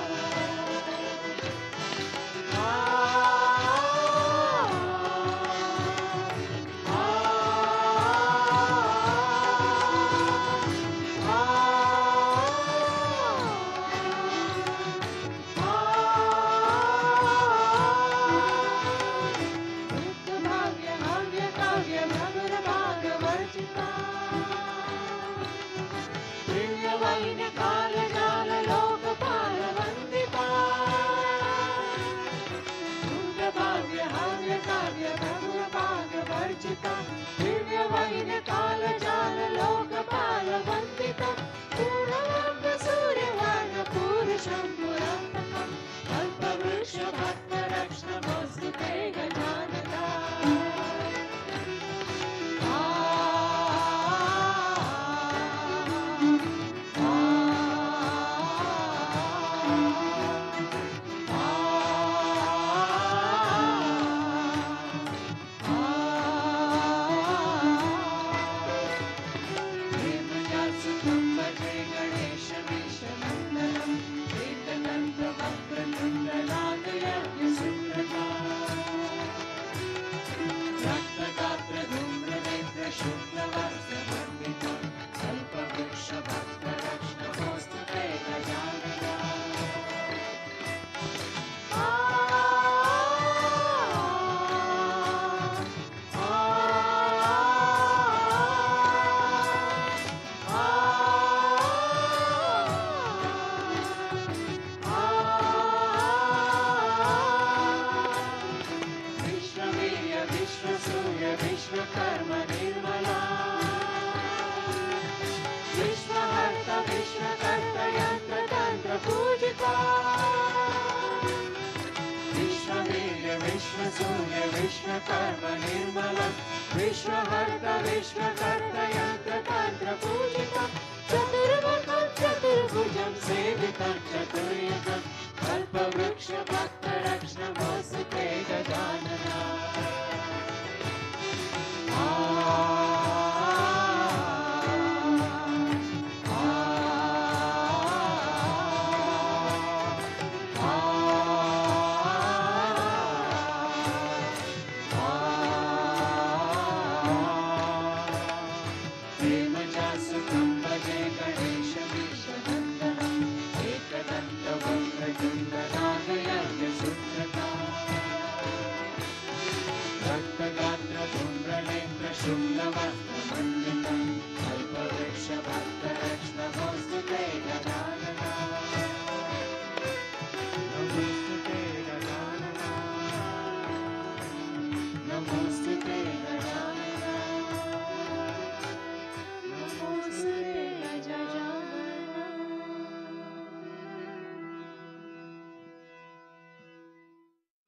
विश्वसूर्य विश्वकर्म निर्मला विश्वहर्ता विश्वकर्ता यन्त्रतन्त्र पूजिता विश्ववीर्य विश्वसूर्य विश्वकर्म निर्मला विश्वहर्ता विश्वकर्ता यन्त्रतन्त्र पूजिता चतुर्मुखं चतुर्भुजं सेवितं चतुर्युगं कल्पवृक्ष भक्तरक्षणमोऽस्तुते गजानना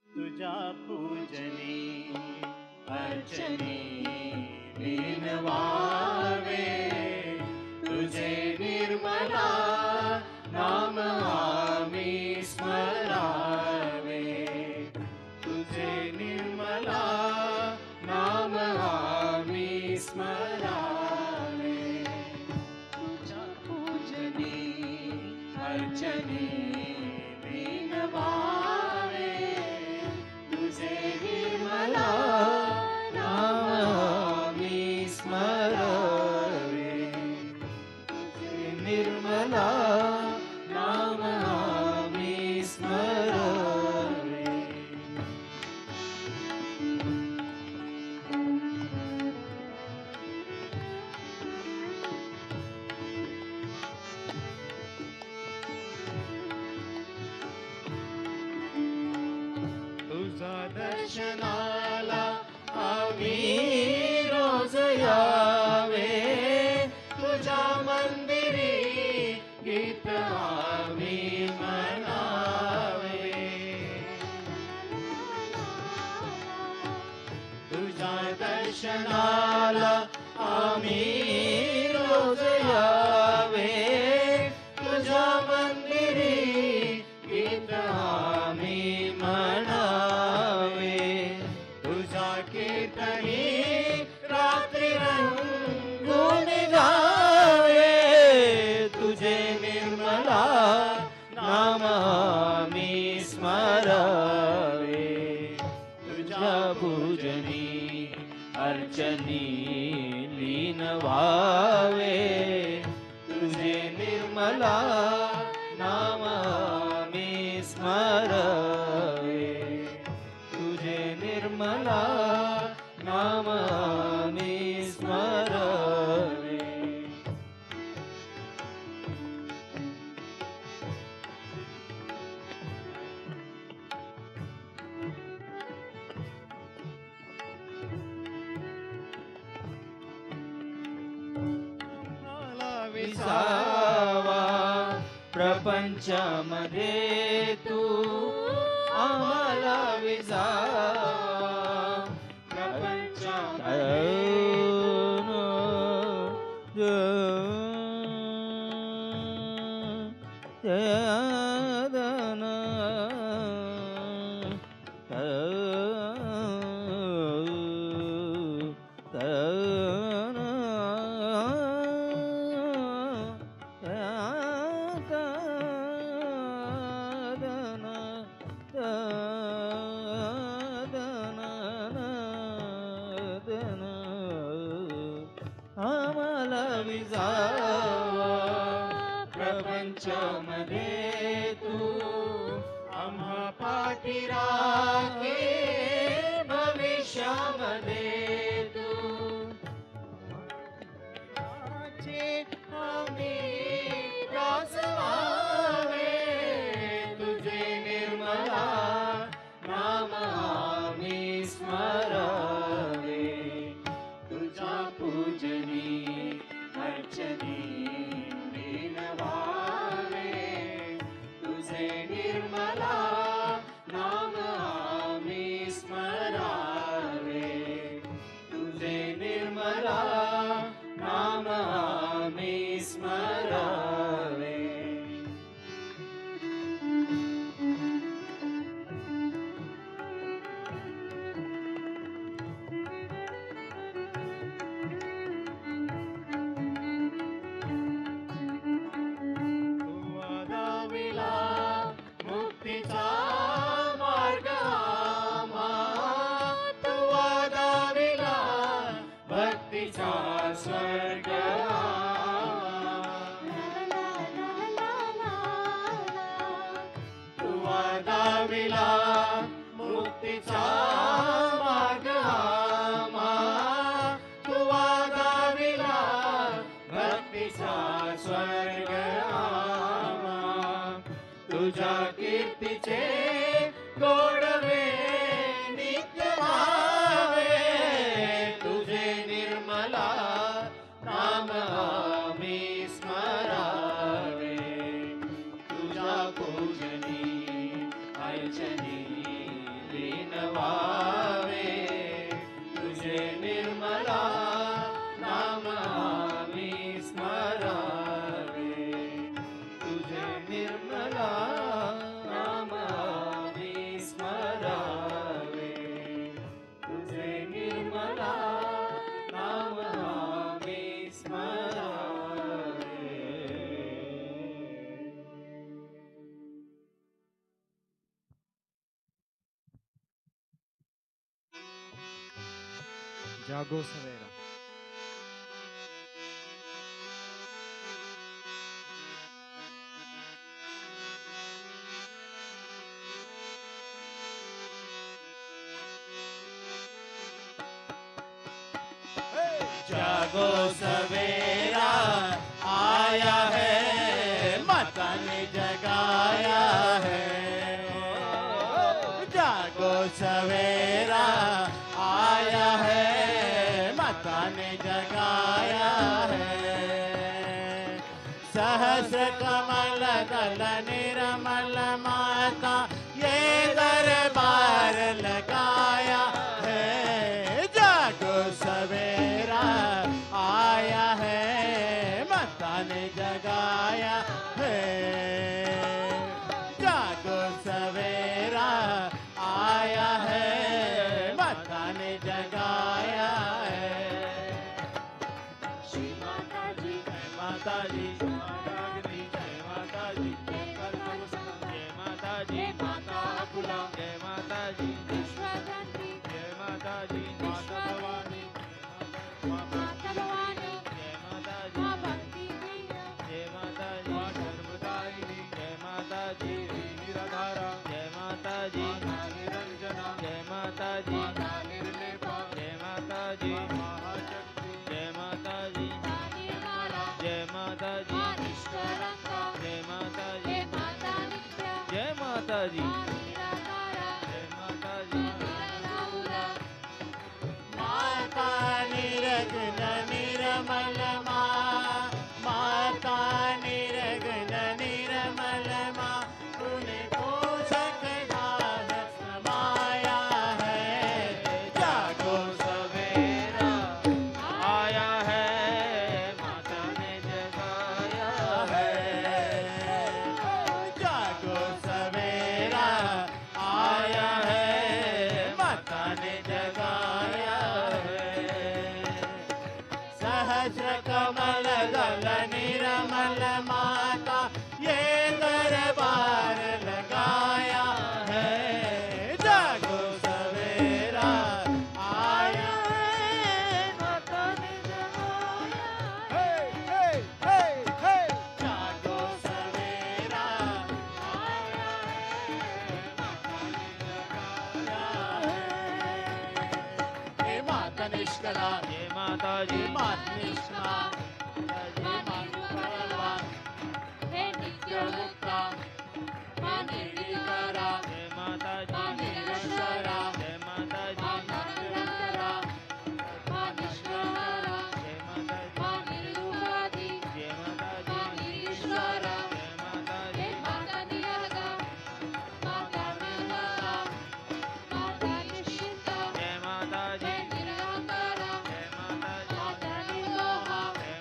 तुझा पूजने अर्चने विनवावे तुझे निर्मला नाम आम्ही स्मरावे तुझे निर्मला नाम आम्ही स्मरावे तुझा पूजने अर्चने विनवावे तुझे निर्मला नाम आम्ही स्मरावे तुझे निर्मला नाम आम्ही स्मरावे तुझा दर्शनाला आम्ही रोज यावे तुझ्या मंदिरी गीत आम्ही म्हणावे तुझ्या दर्शनाला आम्ही रोज यावे तुझ्या मंदिरी गीत आम्ही म्हणावे तुझा कीर्तनी रात्री रंगून जावे तुझे निर्मला नाम आम्ही स्मरावे तुझ्या पूजनी अर्चनी लीन व्हावे तुझे निर्मला नाम आम्ही स्मरावे तुझे निर्मला नाम आम्ही स्मरावे विसावा प्रपंचामध्ये तू आम्हाला विसावा आम्हाला विसावा प्रपंचामध्ये तू आम्हा पाठी राखे भविष्यामध्ये तू आम्ही दास व्हावे तुझे निर्मला नाम आम्ही स्मरावे स्वर्ग तू दाविला मुक्तीचा मार्ग आम्हा तू दाविला भक्तीचा स्वर्ग आम्हा तुझ्या कीर्तीचे गोडवे नित्य व्हावे तुझे निर्मला नाम आम्ही स्मरावे तुझ्या पूजनी अर्चनी लीन व्हावे तुझे निर्मला नाम आम्ही स्मरावे तुझे निर्मला नाम आम्ही स्मरावे तुझे निर्मला नाम आम्ही स्मरावे जागो सवेरा जागो सवेरा आया है माता ने जगाया है जागो सवेरा आया है माता ने जगाया है सहस्र कमल दल निर्मल माता ये दरबार लगाया है जागो सवेरा आया है माता ने जगाया है जागो सवेरा आया है माता ने जगाया है श्री माता जी जय माता जी जय माता जी जय माता जी माता अकुला जय माता जी जय माता जी माता भवानी माता भवानी जय माता जी जय माता जी सर्वदायिनी जय माता जी निराधारा जय माता जी निरंजना जय माता जी निर्लेपा जय माता जी महाशक्ति जय माता जी जय माता जी जय माता जी जय माता जी जय माता जी माता निरगन निर्मल माता निरगन निर्मल तूने पोषक भाव समाया है जागो सवेरा आया है माता ने जगाया है जागो सवेरा आया है माता ने जगाया है सहस्र कमल दल निर्मल माता ये दरबार लगाया है जागो सवेरा आया है माता ने जगाया है जागो सवेरा आया है माता ने जगाया है हे माता निष्कला हे माता जी माता निष्कला हे माता बलवान हे नित्य मुक्ता हे निर्विकारा जय माता जी निरंतरा जय माता जी निरंतरा निष्कला जय माता जी निर्गुणादि जय माता जी ईश्वरा जय माता जी माता निरगा माता निर्मला माता निश्चिता जय माता जी निरंतरा जय माता जी निर्मोहा जय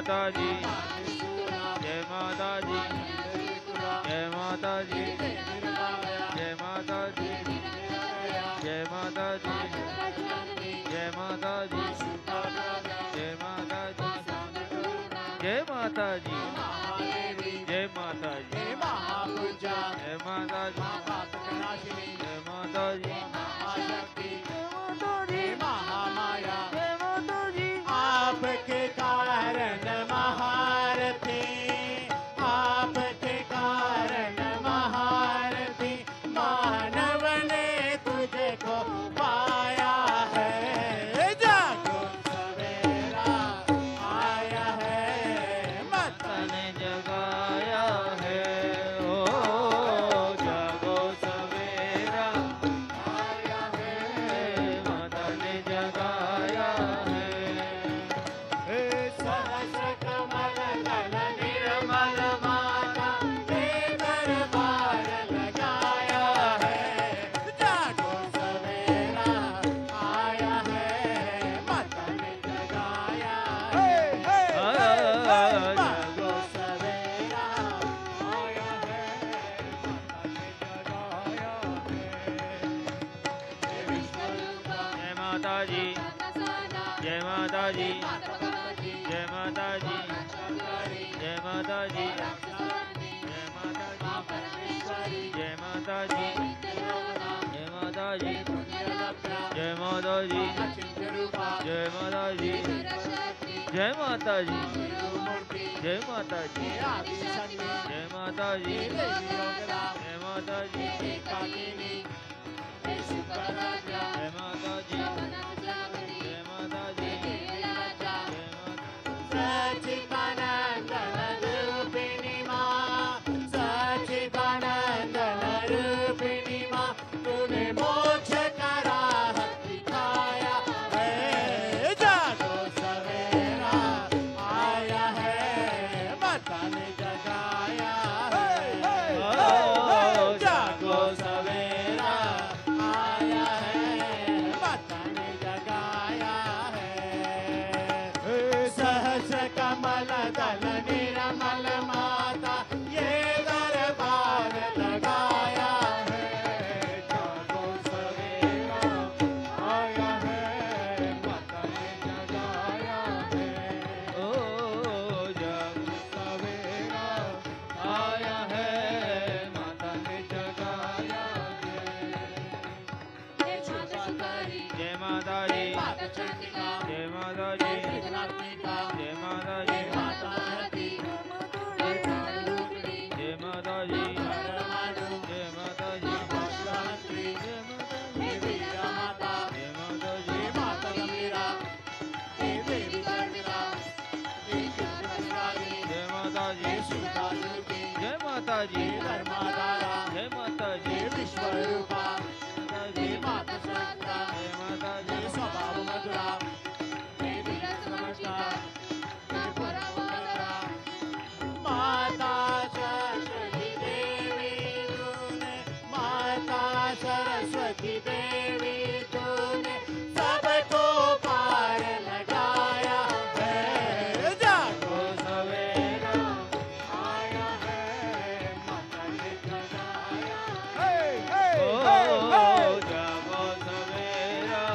माता जी, जय माता जी, जय माता जी, जय माता जी, जय माता जी, जय माता जी, जय माता जी, जय माता जी, जय माता जी, महापूजा, जय माता जी, महापातकनाशिनी, जय माता जी, महाशक्ति, जय माता जी, महामाया, जय माता जी, आपके कारण महारथी, आपके कारण महारथी, मानव ने तुझको पाया है। जागो सवेरा आया है, माता ने जगाया है, ओ जागो सवेरा आया है। माता ने जगाया है। सहस्र कमल दल निर्मल माता ने दरबार लगाया है। जागो सवेरा आया है, माता ने जगाया है। जागो सवेरा आया है, माता ने जगाया है। विश्वरूपा जय माता जी, जय माता जी, जय माता जी, जय माता जी, जय माता जी, जय माता जी, जय माता जी, जय माता जी, जय माता जी, जय माता जी, जय माता जी, जय माता जी, जय माता जी, जय माता जी, जय माता जी, सच्चिदानंद रूपिणी माँ, सच्चिदानंद रूपिणी माँ, तूने मोक्ष का राह दिखाया है। जागो सवेरा आया है, माता ने जगाया है। जागो सवेरा आया है, माता ने जगाया है। सहस्र कमल दल निर्मल माता ये दरबार लगाया है। जागो सवेरा आया है, माता ने जगाया है। ओ जागो सवेरा आया है, माता ने जगाया है। जय माता जी, माता चंडिका, जय माता जी, त्रिगुणात्मिका, जय माता जी, माता आरती, रूपिणी, जय माता जी, परमाणु, जय माता जी, विश्वामित्री, जय माता जी, वीरा माता, जय माता जी, हे माता गंभीरा, हे देवी कर्मिला, हे शुक्रधारिणी, जय माता हे जी, सुधारूपी, जय माता जी, हे धर्माधारा, जय माता जी, हे विश्वरूपा, माता हे जी, माता शांता, जय माता हे जी, स्वभाव मधुरा, हे वीर समर्था, हे परावरा, माता सरस्वती देवी तूने, माता सरस्वती देवी तूने सबको पार लगाया है। जागो सवेरा आया है, माता ने जगाया है। ओ जागो सवेरा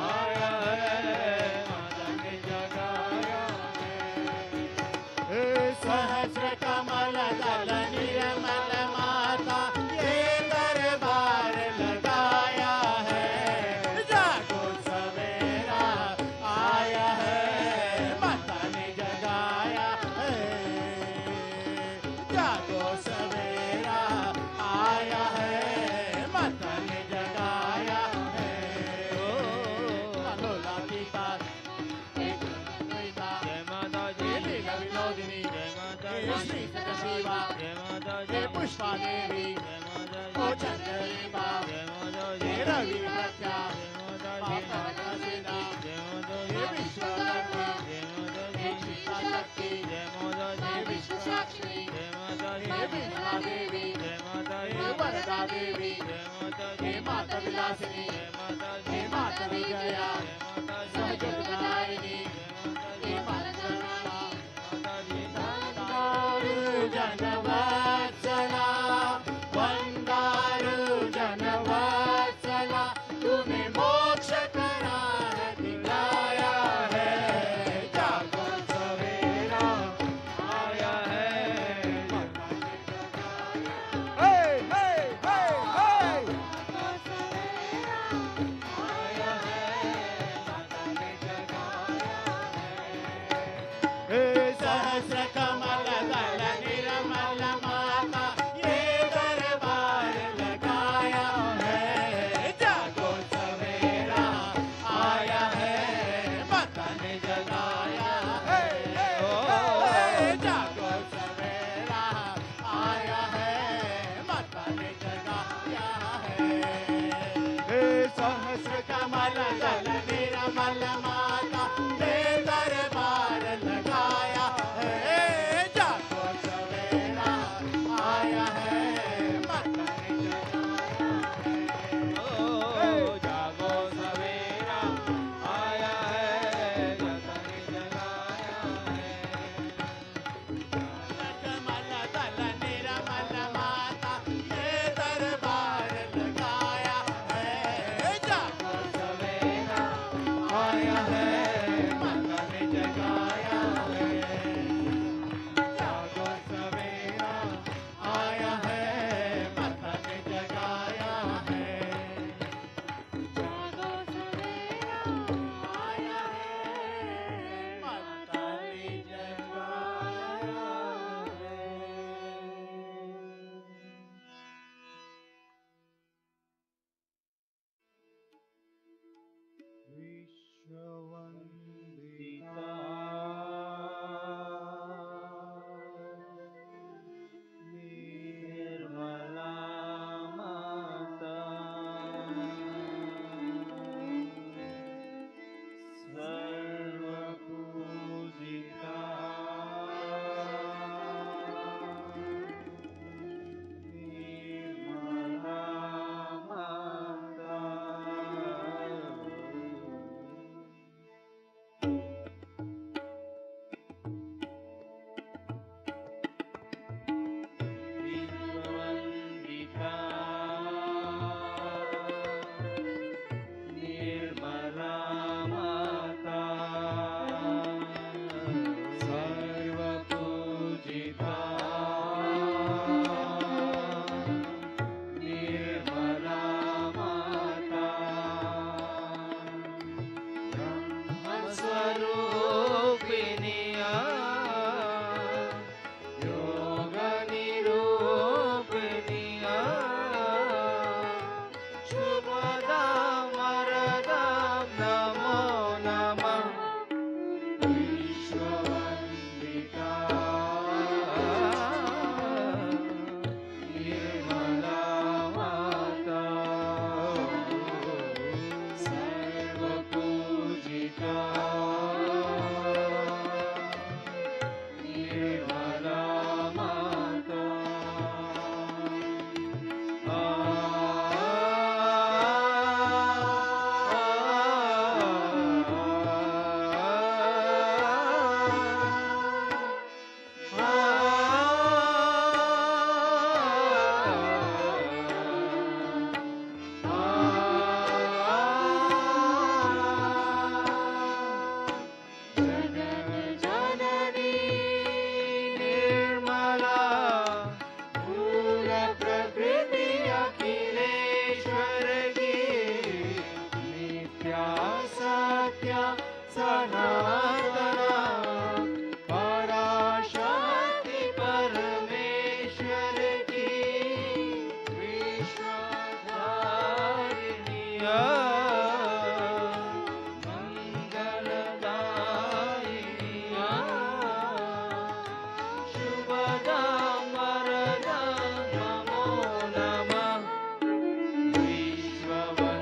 आया है, माता ने जगाया है। सहस्र कमल दल निर्मल माता ये दरबार लगाया है। जागो सवेरा आया है, माता ने जगाया है। जागो सवेरा आया है, माता ने जगाया है। लोला पिता एक द्वैता, जय माता जी, लीला विनोदिनी, जय माता हे जी, श्री सदाशिवा, जय माता जी, हे पुष्पा देवी, जय माता ओ जी, चंद्रिका, जय माता हे जी, रवि प्रत्या, जय माता जी, माता सेना, जय माता हे जी, विश्वकर्मी, जय माता हे जी, शिवा शक्ति, जय माता हे जी, विश्वसाक्षी, जय माता जी, हे विमला देवी, जय माता हे जी, वरदा देवी, जय माता हे जी, माता विलासिनी, जय माता जी, हे माता विजया, जय माता जी, सहजोगदायिनी, जय माता हे जी, माता जगन्नाथ, सहस्र कमल दल निर्मल माता ने दरबार लगाया है। जागो सवेरा आया है, माता ने जगाया है। जागो सवेरा आया है, माता ने जगाया है। कमल दल निर्मल माता ने दरबार लगाया है। जागो सवेरा आया है, माता ने जगाया है। जागो सवेरा आया है, माता ने जगाया है। जागो सवेरा आया है, माता ने जगाया है। विश्ववन्दिता निर्मला माता सर्वपूजिता निर्मला माता विश्ववन्दिता निर्मला माता सर्वपूजिता निर्मला माता ब्रह्मस्वरूपिणिया योगनिरूपिणिया शुभदां वरदां नमो नमः। विश्ववन्दिता निर्मला माता सर्वपूजिता निर्मला माता। जगज्जननी निर्मला मूल प्रकृति अखिलेश्वर की नित्या सत्या सनातना पराशक्ति परमेश्वर की विश्वधारिणिया मंगलदायिनिया शुभदां वरदां नमो नमः। विश्ववन्दिता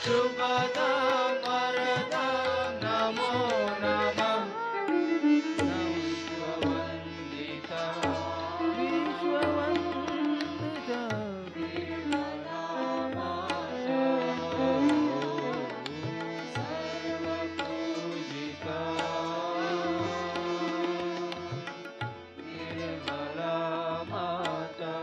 शुभदं वरदं नमो नमः विश्ववन्दिता विश्ववन्दिता सर्वपूजिता निर्मला माता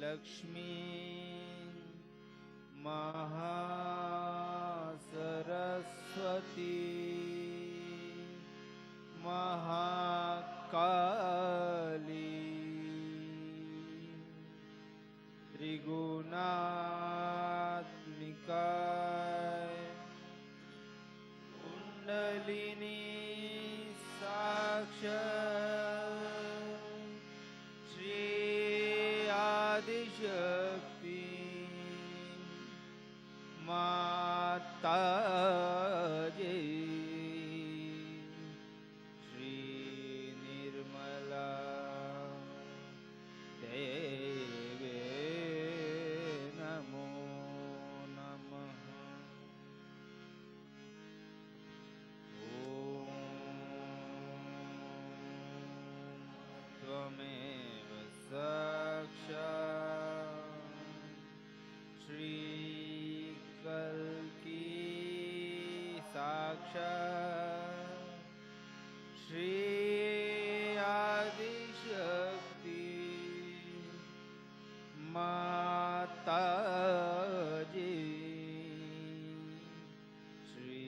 लक्ष्मी महासरस्वती महाकाली त्रिगुणात्मिका कुंडलिनी साक्षात् श्री आदिशक्ति माताजी श्री निर्मला देवी नमो नमः। त्वमेव साक्षात् श्रीकल्की साक्षात् श्री आदिशक्ति माताजी श्री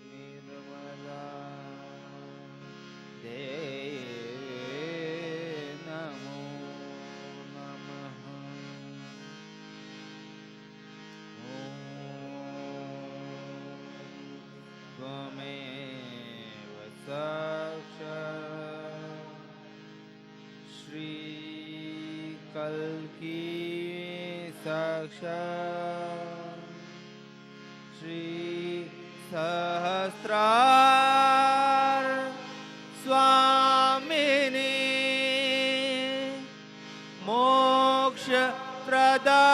निर्मला देवी नमो नमः। त्वमेव साक्षात् श्रीकल्की साक्षात् श्री सहस्रार स्वामिनी मोक्ष प्रदा